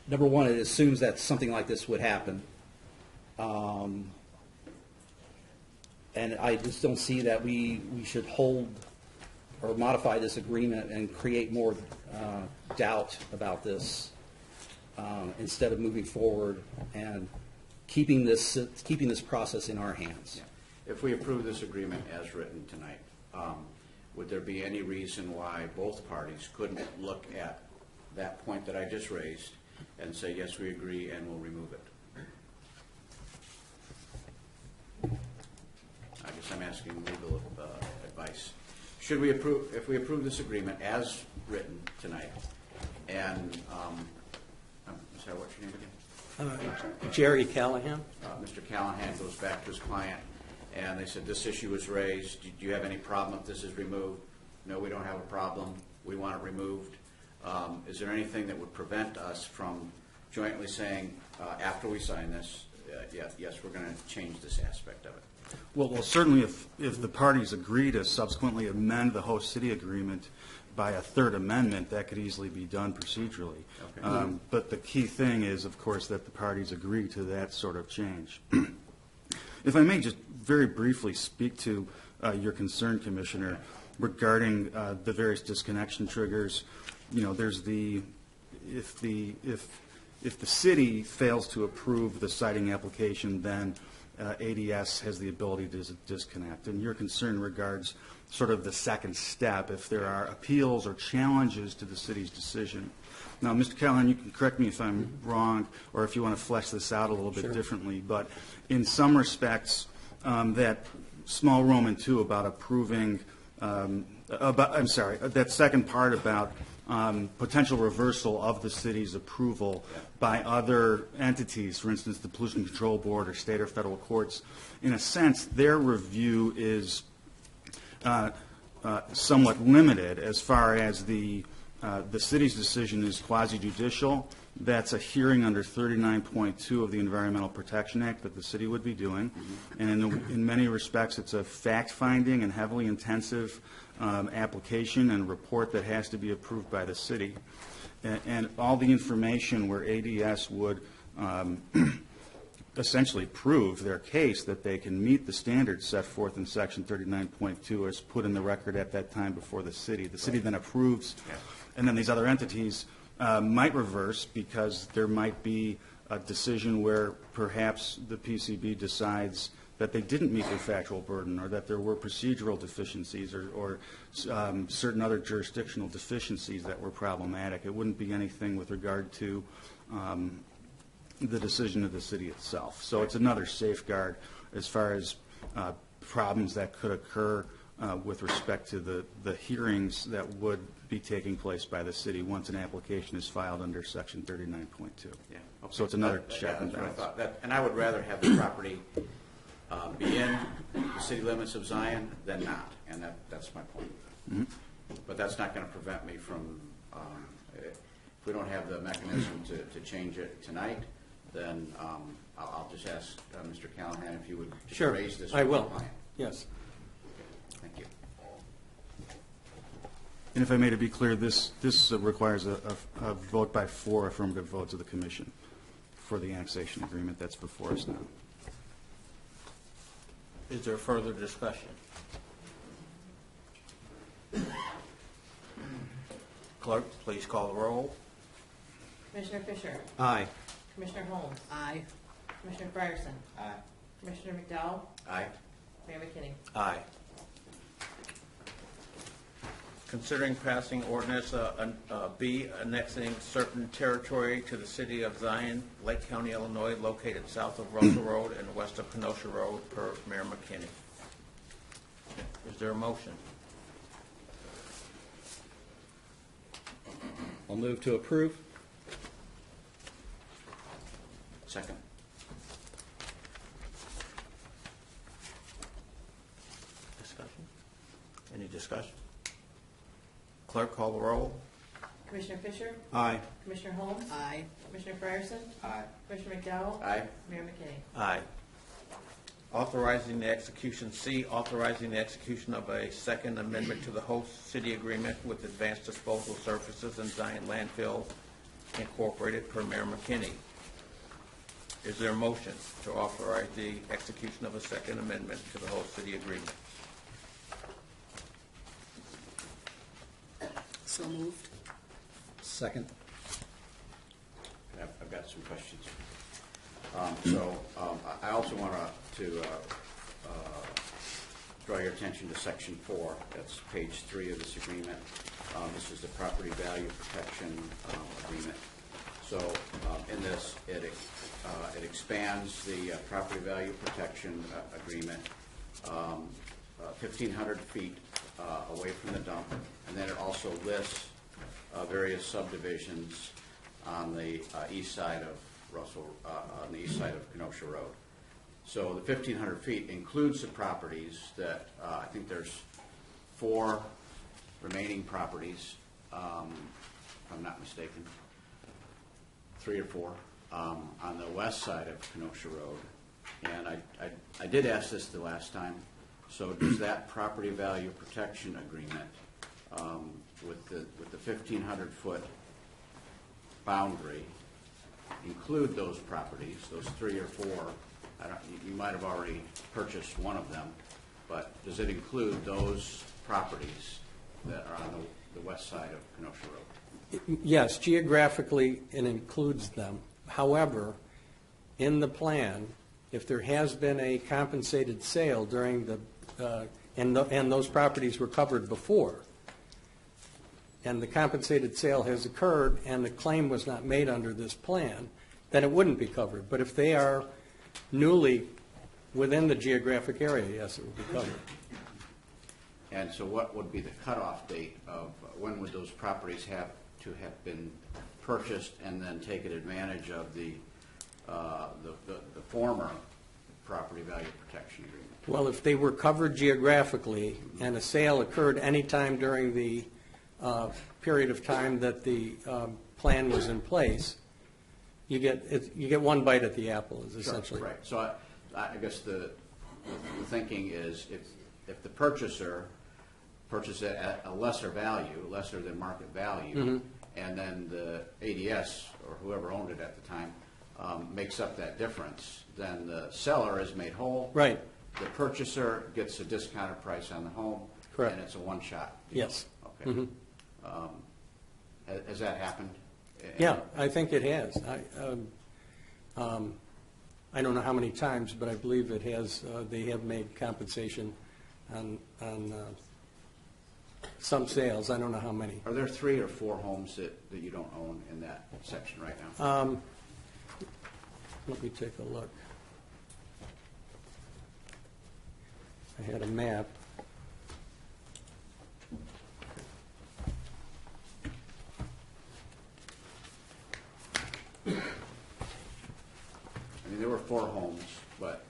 number one, it assumes that something like this would happen. And I just don't see that we should hold or modify this agreement and create more doubt about this instead of moving forward and keeping this process in our hands. Yeah. If we approve this agreement as written tonight, would there be any reason why both parties couldn't look at that point that I just raised and say, yes, we agree, and we'll remove it? I guess I'm asking legal advice. Should we approve, if we approve this agreement as written tonight, and, I'm sorry, what's your name again? Jerry Callahan. Mr. Callahan goes back to his client, and they said, this issue was raised. Do you have any problem if this is removed? No, we don't have a problem. We want it removed. Is there anything that would prevent us from jointly saying, after we sign this, yes, we're going to change this aspect of it? Well, certainly if the parties agree to subsequently amend the host city agreement by a third amendment, that could easily be done procedurally. Okay. But the key thing is, of course, that the parties agree to that sort of change. If I may just very briefly speak to your concern, Commissioner, regarding the various disconnection triggers. You know, there's if the city fails to approve the siting application, then ADS has the ability to disconnect. And your concern regards sort of the second step, if there are appeals or challenges to the city's decision. Now, Mr. Callahan, you can correct me if I'm wrong, or if you want to flesh this out a little bit differently, but in some respects, that small Roman II about approving, that second part about potential reversal of the city's approval by other entities, for instance, the Pollution Control Board or state or federal courts, in a sense, their review is somewhat limited as far as the city's decision is quasi-judicial. That's a hearing under 39.2 of the Environmental Protection Act that the city would be doing. And in many respects, it's a fact-finding and heavily intensive application and report that has to be approved by the city. And all the information where ADS would essentially prove their case that they can meet the standards set forth in Section 39.2 as put in the record at that time before the city. The city then approves, and then these other entities might reverse because there might be a decision where perhaps the PCB decides that they didn't meet their factual burden or that there were procedural deficiencies or certain other jurisdictional deficiencies that were problematic. It wouldn't be anything with regard to the decision of the city itself. So it's another safeguard as far as problems that could occur with respect to the hearings that would be taking place by the city once an application is filed under Section 39.2. Yeah. Okay. So it's another check and that's what I balance. thought. And I would rather have the property be in the city limits of Zion than not, and that's my point. Mm-hmm. But that's not going to prevent me from, if we don't have the mechanism to change it tonight, then I'll just ask Mr. Callahan if you would just raise this. I with will. the client. Yes. Okay. Thank you. And if I may to be clear, this requires a vote by 4 affirmative votes of the commission for the annexation agreement that's before us now. Is there further discussion? Clerk, please call the roll. Commissioner Fisher? Aye. Commissioner Holmes? Aye. Commissioner Fryerson? Aye. Commissioner McDowell? Aye. Mayor McKinney? Aye. Considering passing ordinance B, annexing certain territory to the city of Zion, Lake County, Illinois, located south of Russell Road and west of Kenosha Road, per Mayor McKinney. Is there a motion? I'll move to approve. Second. Any discussion? Clerk, call the roll. Commissioner Fisher? Aye. Commissioner Holmes? Aye. Commissioner Fryerson? Aye. Commissioner McDowell? Aye. Mayor McKinney? Aye. Authorizing the execution, C, authorizing the execution of a second amendment to the host city agreement with Advanced Disposal Services and Zion Landfill Incorporated per Mayor McKinney. Is there a motion to authorize the execution of a second amendment to the host city agreement? So moved. Second. I've got some questions. I also want to draw your attention to Section 4. That's page 3 of this agreement. This is the property value protection agreement. So in this, it expands the property value protection agreement 1,500 feet away from the dump, and then it also lists various subdivisions on the east side of on the east side of Kenosha Road. So the 1,500 feet includes the properties that I think there's 4 remaining properties, if I'm not mistaken, 3 or 4 on the west side of Kenosha Road. And I did ask this the last time. So does that property value protection agreement with the 1,500 foot boundary include those properties, those 3 or 4? You might have already purchased one of them, but does it include those properties that are on the west side of Kenosha Road? Yes, geographically, it includes them. However, in the plan, if there has been a compensated sale during and those properties were covered before, and the compensated sale has occurred and the claim was not made under this plan, then it wouldn't be covered. But if they are newly within the geographic area, yes, it would be covered. And so what would be the cutoff date of when would those properties have to have been purchased and then taken advantage of the former property value protection agreement? Well, if they were covered geographically and a sale occurred any time during the period of time that the plan was in place, you get one bite at the apple, is essentially. Sure, right. So I guess the thinking is if the purchaser purchases it at a lesser value, lesser than market value, Mm-hmm. and then the ADS or whoever owned it at the time makes up that difference, then the seller is made whole. Right. The purchaser gets a discounted price on the home. Correct. And it's a one-shot deal. Yes. Okay. Mhm. Has that happened? Yeah, I think it has. I don't know how many times, but I believe it has. They have made compensation on some sales. I don't know how many. Are there 3 or 4 homes that you don't own in that section right now? Let me take a look. I had a map. I mean, there were 4 homes, but...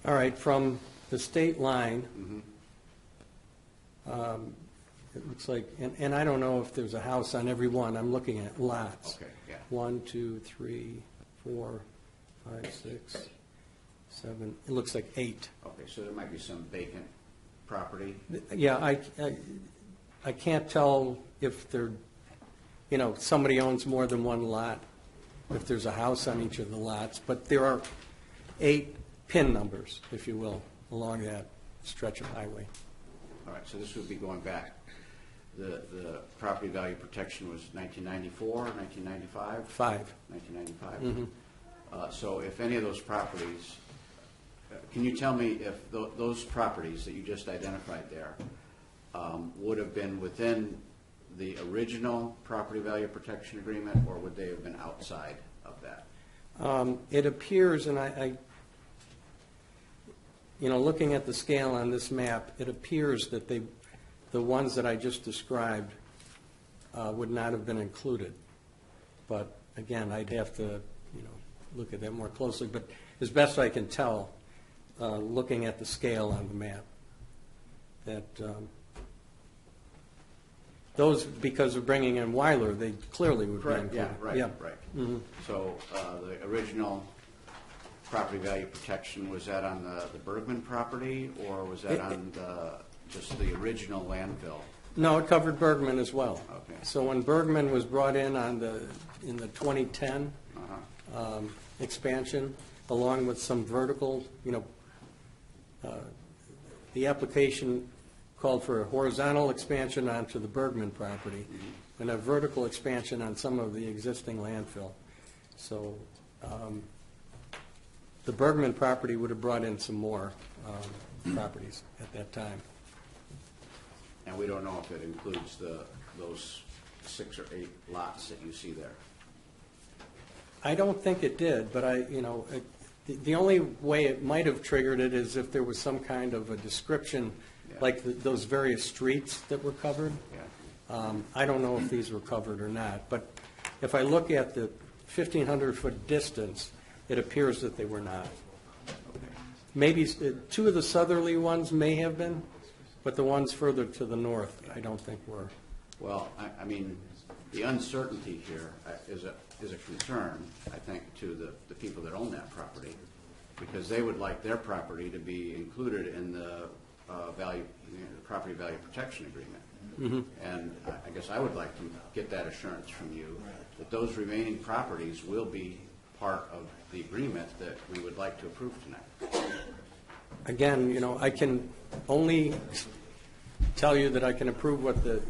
All right, from the state line, it looks like, and I don't know if there's a house on every one. I'm looking at lots. Okay, yeah. 1, 2, 3, 4, 5, 6, 7. It looks like 8. Okay, so there might be some vacant property. Yeah, I can't tell if they're, somebody owns more than one lot, if there's a house on each of the lots, but there are 8 PIN numbers, if you will, along that stretch of highway. All right, so this would be going back. The property value protection was 1994, 1995? 1995. Mm-hmm. So if any of those properties, can you tell me if those properties that you just identified there would have been within the original property value protection agreement, or would they have been outside of that? It appears, and I looking at the scale on this map, it appears that the ones that I just described would not have been included. But again, I'd have to, look at that more closely. But as best I can tell, looking at the scale on the map, that those, because of bringing in Weiler, they clearly would be Correct, included. yeah, right, Yeah. right. Mhm. So the original property value protection, was that on the Bergman property, or was that on just the original landfill? No, it covered Bergman as well. Okay. So when Bergman was brought in in the 2010 expansion, along with some vertical, the application called for a horizontal expansion onto the Bergman property and a vertical expansion on some of the existing landfill. So the Bergman property would have brought in some more properties at that time. And we don't know if it includes those 6 or 8 lots that you see there. I don't think it did, but the only way it might have triggered it is if there was some kind of a description, like those various streets that were covered. I don't know if these were covered or not, but if I look at the 1,500-foot distance, it appears that they were not. Maybe 2 of the southerly ones may have been, but the ones further to the north, I don't think were. Well, I mean, the uncertainty here is a concern, I think, to the people that own that property, because they would like their property to be included in the property value protection agreement. And I guess I would like to get that assurance from you that those remaining properties will be part of the agreement that we would like to approve tonight. Again, I can only tell you that I can approve what the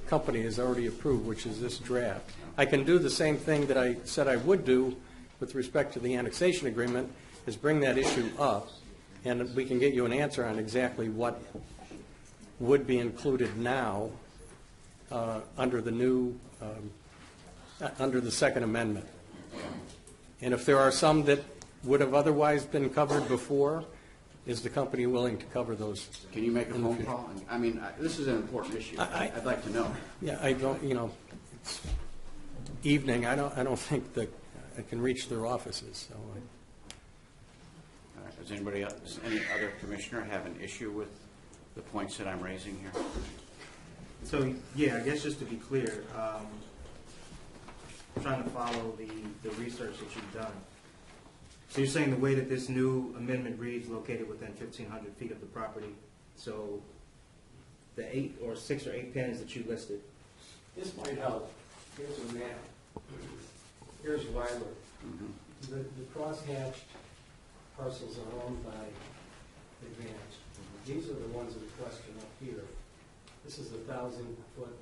company has already approved, which is this draft. I can do the same thing that I said I would do with respect to the annexation agreement, is bring that issue up, and we can get you an answer on exactly what would be included now under the new, under the Second Amendment. And if there are some that would have otherwise been covered before, is the company willing to cover those? Can you make a phone call? I mean, this is an important issue. I'd like to know. Yeah, I don't, it's evening. I don't think that I can reach their offices, so. All right. Does anybody else, any other commissioner have an issue with the points that I'm raising here? So, yeah, I guess just to be clear, trying to follow the research that you've done. So you're saying the way that this new amendment reads, located within 1,500 feet of the property, so the 6 or 8 pens that you listed. This might help. Here's a map. Here's Weiler. The cross-hatched parcels are owned by Advanced. These are the ones in question up here. This is a 1,000-foot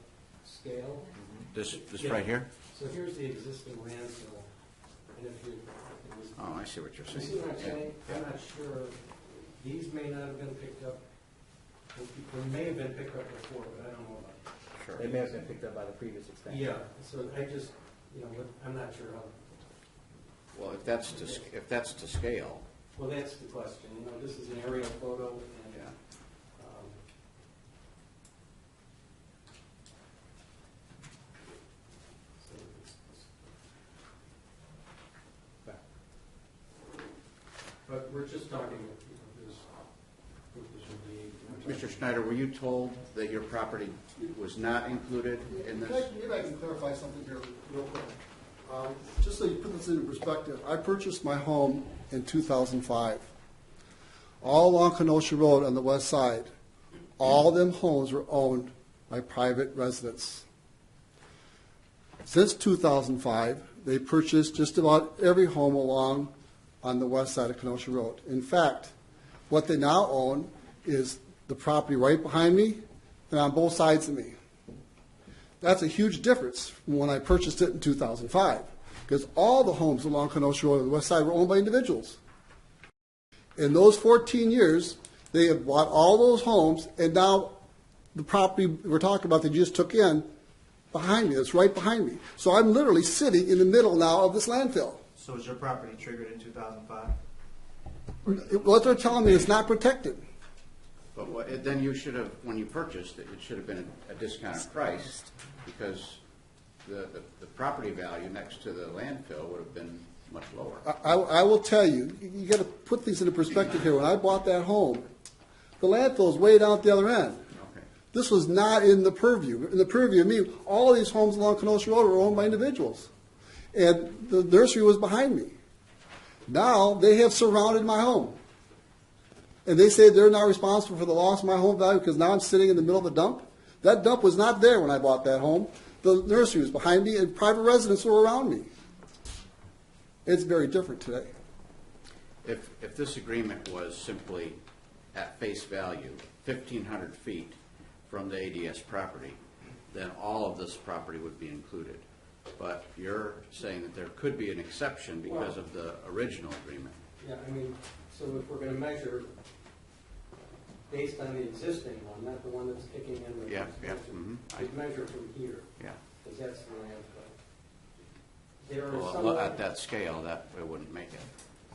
scale. This right here? So here's the existing landfill. And if you, Oh, I see what you're saying. you see what I'm saying? I'm not sure. These may not have been picked up. They may have been picked up before, but I don't know about it. Sure. They may have been picked up by the previous extension. Yeah, so I just, I'm not sure how. Well, if that's to scale. Well, that's the question. This is an aerial photo, and but we're just talking. Mr. Schneider, were you told that your property was not included in this? Maybe I can clarify something here real quick. Just so you put this into perspective, I purchased my home in 2005. All along Kenosha Road on the west side, all them homes were owned by private residents. Since 2005, they purchased just about every home along on the west side of Kenosha Road. In fact, what they now own is the property right behind me and on both sides of me. That's a huge difference from when I purchased it in 2005, because all the homes along Kenosha Road on the west side were owned by individuals. In those 14 years, they have bought all those homes, and now the property we're talking about that you just took in behind me, it's right behind me. So I'm literally sitting in the middle now of this landfill. So is your property triggered in 2005? What they're telling me is not protected. But then you should have, when you purchased it, it should have been a discounted price, because the property value next to the landfill would have been much lower. I will tell you, you got to put things into perspective here. When I bought that home, the landfill is way down at the other end. Okay. This was not in the purview. In the purview of me, all of these homes along Kenosha Road were owned by individuals. And the nursery was behind me. Now they have surrounded my home. And they say they're not responsible for the loss of my home value because now I'm sitting in the middle of a dump. That dump was not there when I bought that home. The nursery was behind me and private residents were around me. It's very different today. If this agreement was simply at face value, 1,500 feet from the ADS property, then all of this property would be included. But you're saying that there could be an exception because of the original agreement. Yeah, I mean, so if we're going to measure based on the existing one, not the one that's kicking in the I'd measure from here. Yeah. Because that's the landfill. There are Well, some at that scale, that it wouldn't make it.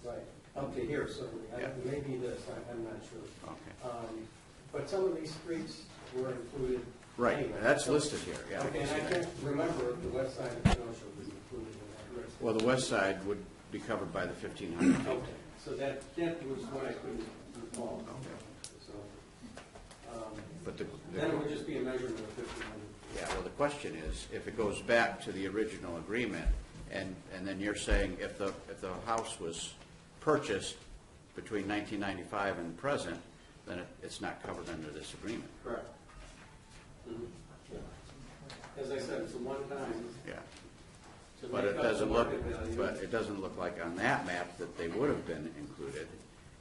right up to here certainly. Yeah. Maybe this. I'm not sure. Okay. But some of these streets were included. Right. Anyway. That's So- listed here. Yeah. Okay, and I can't remember if the west side of Kenosha was included in that list. Well, the west side would be covered by the 1,500 feet. Okay, so that was what I couldn't recall. So, But then it would just be a measurement of 1,500. Yeah, well, the question is, if it goes back to the original agreement, and then you're saying if the house was purchased between 1995 and present, then it's not covered under this agreement. Correct. Yeah. As I said, it's a one-time. Yeah. to But make it up the doesn't look, market value. but it doesn't look like on that map that they would have been included.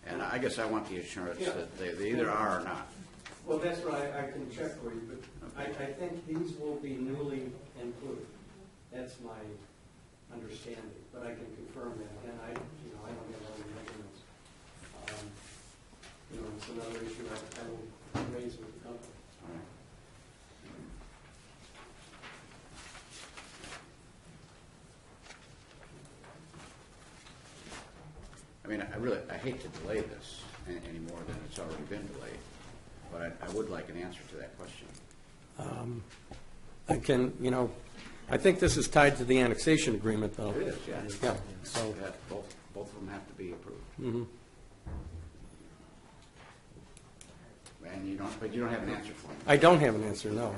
And I guess I want the assurance Yeah. that they either are or not. Well, that's what I can check for you, but I think these will be newly included. That's my understanding, but I can confirm that. And I don't have all the measurements. It's another issue I will raise with the company. All right. I mean, I hate to delay this any more than it's already been delayed, but I would like an answer to that question. I think this is tied to the annexation agreement, though. It is, yeah. Yeah, so, Yeah, both of them have to be approved. mhm. And but you don't have an answer for me. I don't have an answer, no.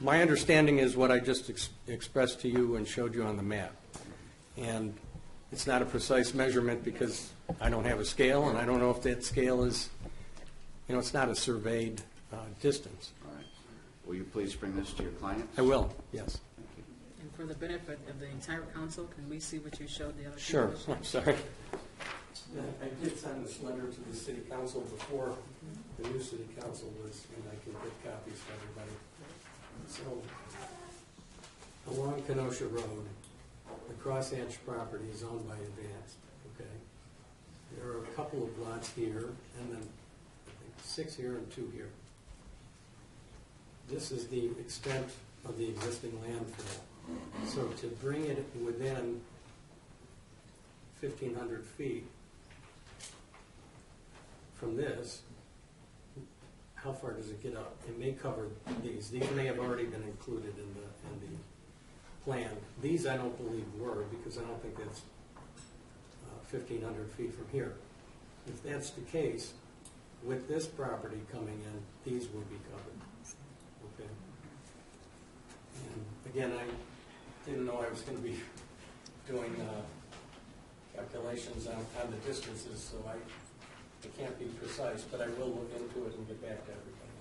My understanding is what I just expressed to you and showed you on the map. And it's not a precise measurement because I don't have a scale, and I don't know if that scale is, it's not a surveyed distance. All right. Will you please bring this to your clients? I will, yes. Thank you. And for the benefit of the entire council, can we see what you showed the other? Sure, people? I'm sorry. I did send this letter to the city council before the new city council was, and I can get copies for everybody. So, along Kenosha Road, the Crosshatch property is owned by Advanced, okay? There are a couple of lots here, and then I think 6 here and 2 here. This is the extent of the existing landfill. So to bring it within 1,500 feet from this, how far does it get up? It may cover these. These may have already been included in the plan. These I don't believe were, because I don't think that's 1,500 feet from here. If that's the case, with this property coming in, these will be covered. Okay. And again, I didn't know I was going to be doing calculations on the distances, so I can't be precise, but I will look into it and get back to everybody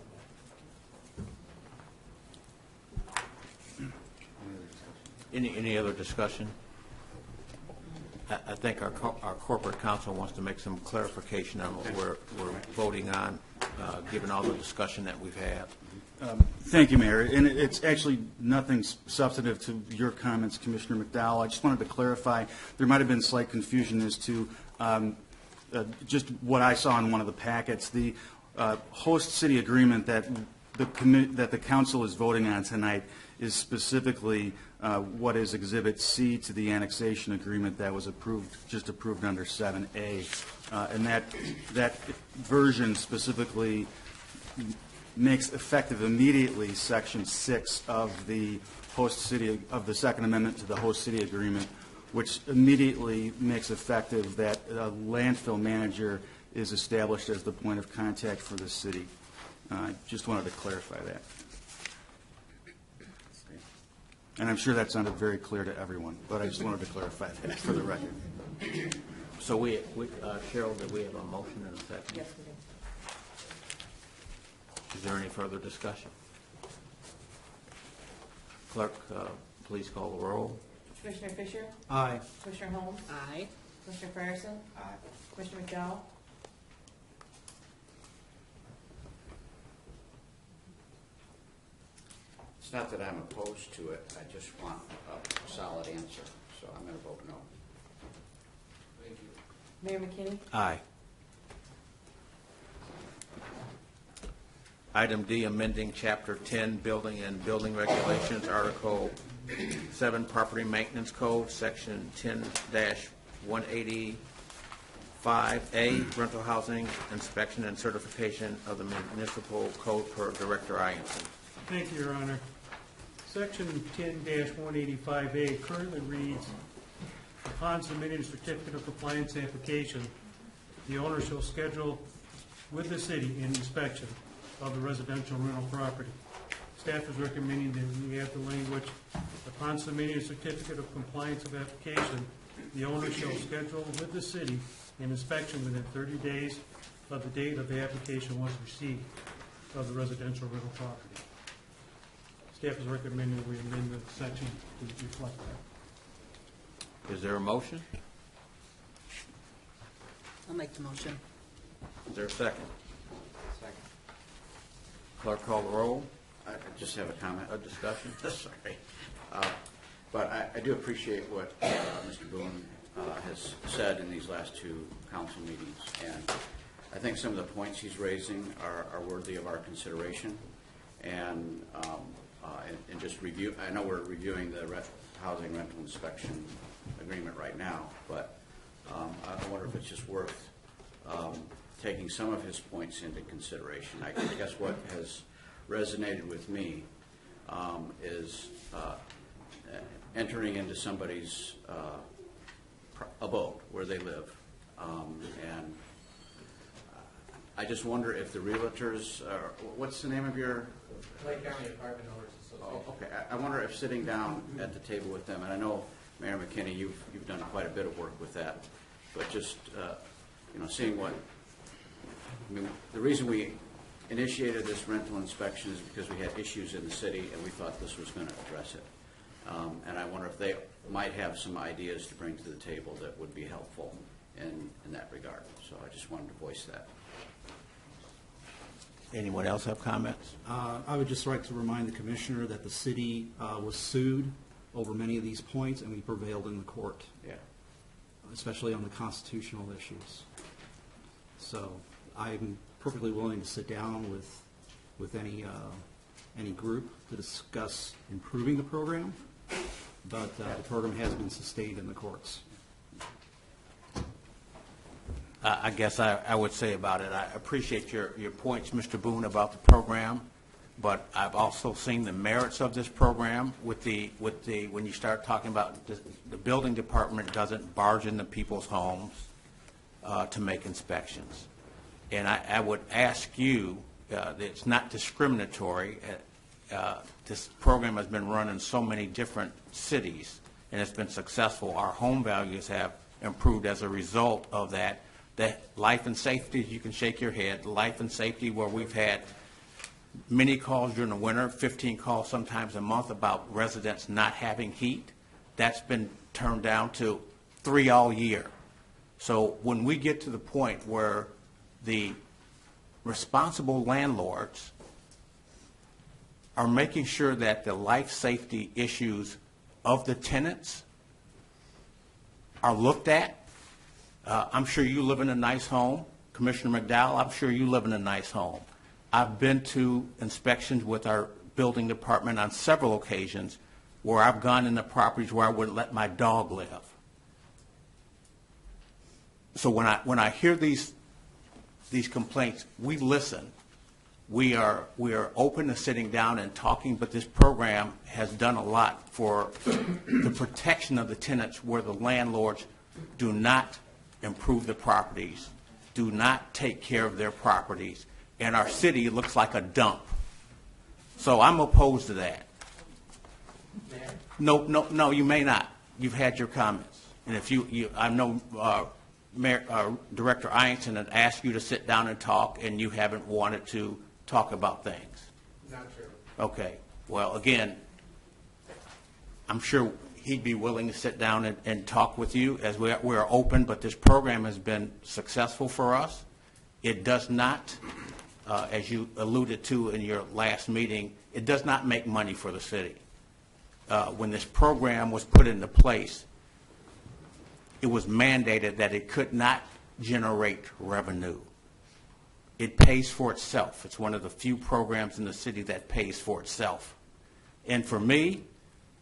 on that. Any other discussion? I think our corporate counsel wants to make some clarification on what we're voting on, given all the discussion that we've had. Thank you, Mayor. And it's actually nothing substantive to your comments, Commissioner McDowell. I just wanted to clarify, there might have been slight confusion as to just what I saw in one of the packets. The host city agreement that the council is voting on tonight is specifically what is Exhibit C to the annexation agreement that was just approved under 7A. And that version specifically makes effective immediately Section 6 of the Second Amendment to the host city agreement, which immediately makes effective that a landfill manager is established as the point of contact for the city. I just wanted to clarify that. And I'm sure that sounded very clear to everyone, but I just wanted to clarify that for the record. So Cheryl, did we have a motion and a second? Yes, we do. Is there any further discussion? Clerk, please call the roll. Commissioner Fisher? Aye. Commissioner Holmes? Aye. Commissioner Fryerson? Aye. Commissioner McDowell? It's not that I'm opposed to it, I just want a solid answer, so I'm going to vote no. Thank you. Mayor McKinney? Aye. Item D, amending Chapter 10, Building and Building Regulations, Article 7, Property Maintenance Code, Section 10-185A, Rental Housing Inspection and Certification of the Municipal Code per Director Ianson. Thank you, Your Honor. Section 10-185A currently reads, upon submitting a certificate of compliance application, the owner shall schedule with the city an inspection of the residential rental property. Staff is recommending that we add the language, upon submitting a certificate of compliance of application, the owner shall schedule with the city an inspection within 30 days of the date of the application was received of the residential rental property. Staff is recommending that we amend the section to reflect that. Is there a motion? I'll make the motion. Is there a second? Second. Clerk, call the roll. I just have a comment. A discussion? Sorry. But I do appreciate what Mr. Boone has said in these last two council meetings. And I think some of the points he's raising are worthy of our consideration. And just review, I know we're reviewing the housing rental inspection agreement right now, but I wonder if it's just worth taking some of his points into consideration. I guess what has resonated with me is entering into somebody's abode where they live. And I just wonder if the realtors, what's the name of your? Lake County Apartment Owners Association. Oh, okay. I wonder if sitting down at the table with them, and I know, Mayor McKinney, you've done quite a bit of work with that, but just, seeing what, I mean, the reason we initiated this rental inspection is because we had issues in the city, and we thought this was going to address it. And I wonder if they might have some ideas to bring to the table that would be helpful in that regard. So I just wanted to voice that. Anyone else have comments? I would just like to remind the commissioner that the city was sued over many of these points, and we prevailed in the court. Yeah. Especially on the constitutional issues. So I'm perfectly willing to sit down with any group to discuss improving the program, but the program has been sustained in the courts. I guess I would say about it, I appreciate your points, Mr. Boone, about the program, but I've also seen the merits of this program with the when you start talking about the building department doesn't barge into people's homes to make inspections. And I would ask you, that it's not discriminatory. This program has been run in so many different cities, and it's been successful. Our home values have improved as a result of that. That life and safety, you can shake your head, life and safety where we've had many calls during the winter, 15 calls sometimes a month about residents not having heat. That's been turned down to 3 all year. So when we get to the point where the responsible landlords are making sure that the life safety issues of the tenants are looked at, I'm sure you live in a nice home. Commissioner McDowell, I'm sure you live in a nice home. I've been to inspections with our building department on several occasions where I've gone into properties where I wouldn't let my dog live. So when I hear these complaints, we listen. We are open to sitting down and talking, but this program has done a lot for the protection of the tenants where the landlords do not improve the properties, do not take care of their properties, and our city looks like a dump. So I'm opposed to that. No, you may not. You've had your comments. And if I know Director Ianson had asked you to sit down and talk, and you haven't wanted to talk about things. Not true. Okay. Well, again, I'm sure he'd be willing to sit down and talk with you, as we are open, but this program has been successful for us. It does not, as you alluded to in your last meeting, it does not make money for the city. When this program was put into place, it was mandated that it could not generate revenue. It pays for itself. It's one of the few programs in the city that pays for itself. And for me,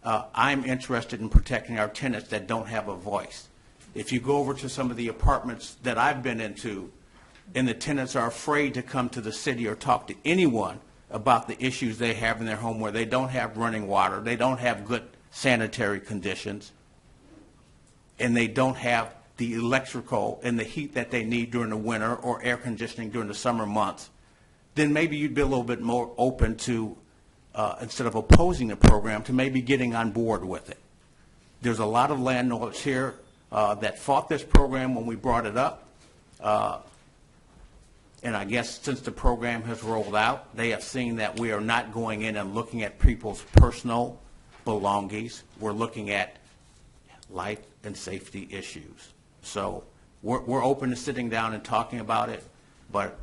I'm interested in protecting our tenants that don't have a voice. If you go over to some of the apartments that I've been into, and the tenants are afraid to come to the city or talk to anyone about the issues they have in their home, where they don't have running water, they don't have good sanitary conditions, and they don't have the electrical and the heat that they need during the winter or air conditioning during the summer months, then maybe you'd be a little bit more open to, instead of opposing the program, to maybe getting on board with it. There's a lot of landlords here that fought this program when we brought it up. And I guess since the program has rolled out, they have seen that we are not going in and looking at people's personal belongings. We're looking at life and safety issues. So we're open to sitting down and talking about it, but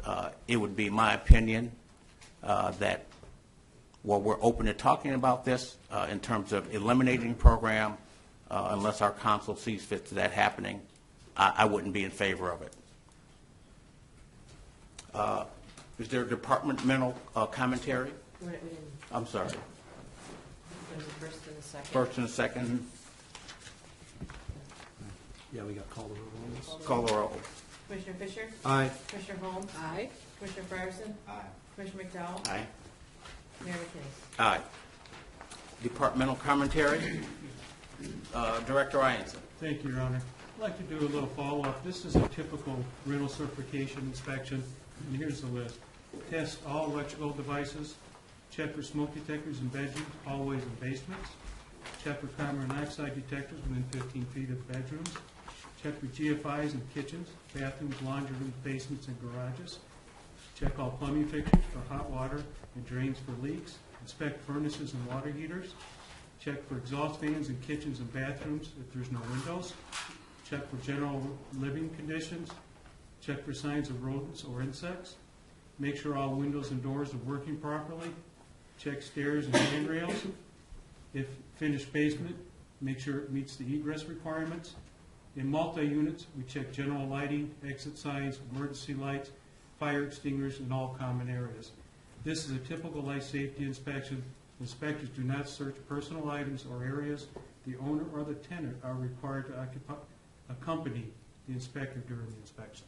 it would be my opinion that while we're open to talking about this in terms of eliminating the program, unless our council sees fit to that happening, I wouldn't be in favor of it. Is there a departmental commentary? I'm sorry. There's a first and a second. First and a second. Yeah, we got call the roll on this. Call the roll. Commissioner Fisher? Aye. Commissioner Holmes? Aye. Commissioner Fryerson? Aye. Commissioner McDowell? Aye. Mayor McKinney? Aye. Departmental commentary. Director Ianson. Thank you, Your Honor. I'd like to do a little follow-up. This is a typical rental certification inspection, and here's the list. Test all electrical devices. Check for smoke detectors in bedrooms, hallways, and basements. Check for carbon monoxide detectors within 15 feet of bedrooms. Check for GFIs in kitchens, bathrooms, laundry rooms, basements, and garages. Check all plumbing fixtures for hot water and drains for leaks. Inspect furnaces and water heaters. Check for exhaust fans in kitchens and bathrooms if there's no windows. Check for general living conditions. Check for signs of rodents or insects. Make sure all windows and doors are working properly. Check stairs and handrails. If finished basement, make sure it meets the egress requirements. In multi-units, we check general lighting, exit signs, emergency lights, fire extinguishers, and all common areas. This is a typical life safety inspection. Inspectors do not search personal items or areas. The owner or the tenant are required to accompany the inspector during the inspection.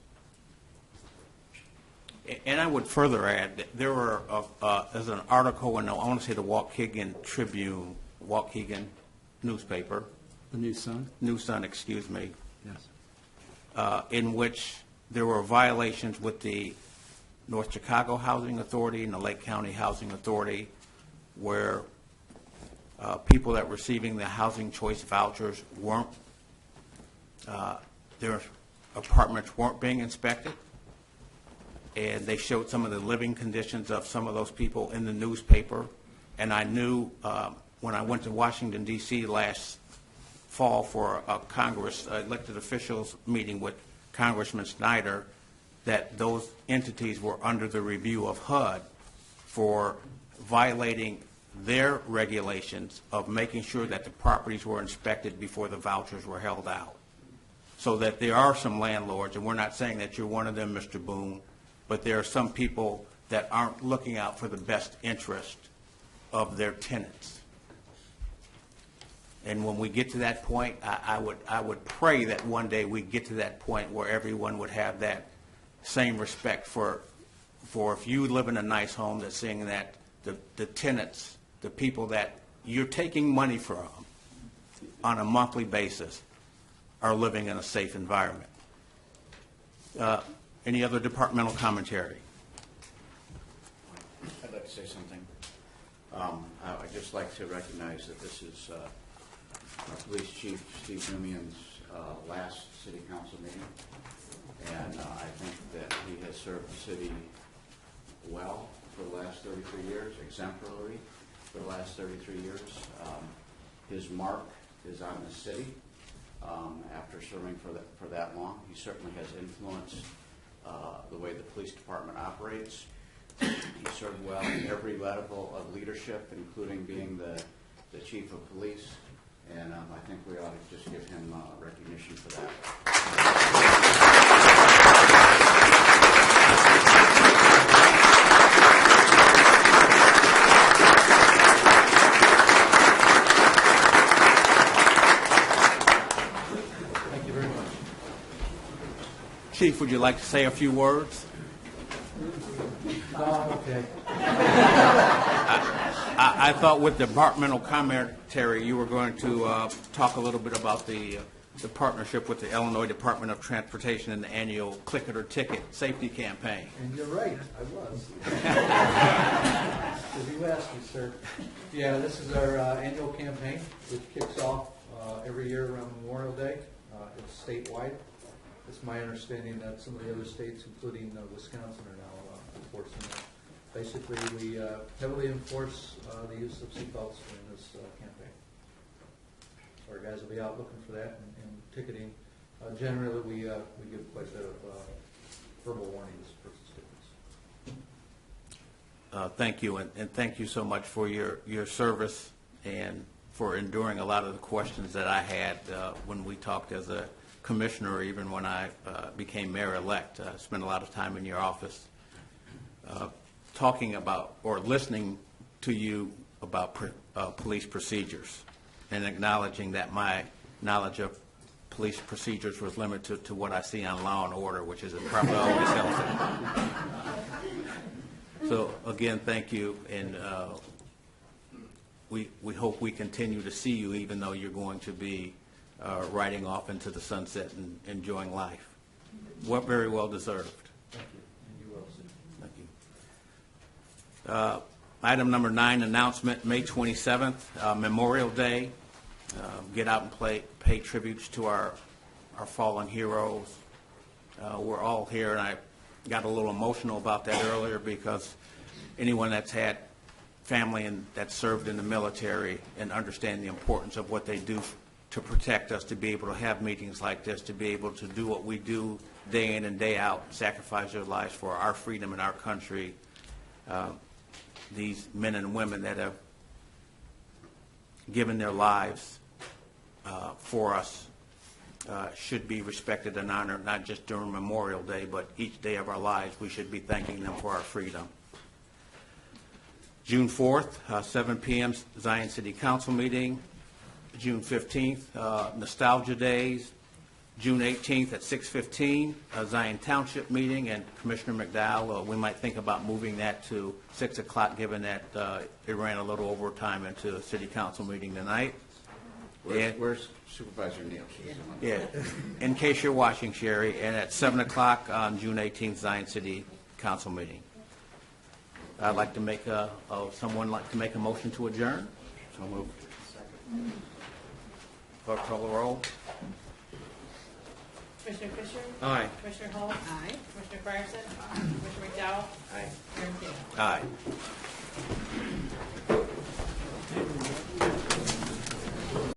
And I would further add that there were, there's an article in, I want to say, the Waukegan Tribune, Waukegan newspaper. The New Sun? New Sun, excuse me. Yes. In which there were violations with the North Chicago Housing Authority and the Lake County Housing Authority, where people that were receiving the housing choice vouchers weren't, their apartments weren't being inspected. And they showed some of the living conditions of some of those people in the newspaper. And I knew when I went to Washington, D.C. last fall for a Congress elected officials meeting with Congressman Snyder, that those entities were under the review of HUD for violating their regulations of making sure that the properties were inspected before the vouchers were held out. So that there are some landlords, and we're not saying that you're one of them, Mr. Boone, but there are some people that aren't looking out for the best interest of their tenants. And when we get to that point, I would pray that one day we get to that point where everyone would have that same respect for if you live in a nice home, that's seeing that the tenants, the people that you're taking money from on a monthly basis, are living in a safe environment. Any other departmental commentary? say something? I'd just like to recognize that this is our Police Chief Steve Numian's last City Council meeting, and I think that he has served the city well for the last 33 years, exemplary for the last 33 years. His mark is on the city after serving for that long. He certainly has influenced the way the police department operates. He served well in every level of leadership, including being the chief of police, and I think we ought to just give him recognition for that. Thank you very much. Chief, would you like to say a few words? Okay. I thought with Departmental Commentary you were going to talk a little bit about the partnership with the Illinois Department of Transportation and the annual Click It or Ticket safety campaign. And you're right, I was. As you asked me, sir. Yeah, this is our annual campaign, which kicks off every year around Memorial Day. It's statewide. It's my understanding that some of the other states, including Wisconsin, are now enforcing it. Basically, we heavily enforce the use of seatbelts during this campaign. So our guys will be out looking for that and ticketing. Generally, we give quite a bit of verbal warnings for students. Thank you, and thank you so much for your service and for enduring a lot of the questions that I had when we talked as a commissioner, even when I became mayor-elect. I spent a lot of time in your office talking about or listening to you about police procedures and acknowledging that my knowledge of police procedures was limited to what I see on Law and Order, which is probably always healthy. So again, thank you, and we hope we continue to see you, even though you're going to be riding off into the sunset and enjoying life. Very well deserved. Thank you. And you will, sir. Thank you. Item number 9, announcement, May 27th, Memorial Day. Get out and pay tributes to our fallen heroes. We're all here, and I got a little emotional about that earlier because anyone that's had family and that served in the military and understand the importance of what they do to protect us, to be able to have meetings like this, to be able to do what we do day in and day out, sacrifice their lives for our freedom and our country. These men and women that have given their lives for us should be respected and honored, not just during Memorial Day, but each day of our lives. We should be thanking them for our freedom. June 4th, 7 p.m., Zion City Council meeting. June 15th, Nostalgia Days. June 18th at 6:15, Zion Township meeting, and Commissioner McDowell, we might think about moving that to 6 o'clock, given that it ran a little overtime into the City Council meeting tonight. Where's Supervisor Neal? Yeah, in case you're watching, Sherry, and at 7 o'clock on June 18th, Zion City Council meeting. I'd like to make someone like to make a motion to adjourn? So moved. Clerk, call the roll. Commissioner Fisher? Aye. Commissioner Hall? Aye. Commissioner Fryerson? Commissioner McDowell? Aye. Mayor King? Aye.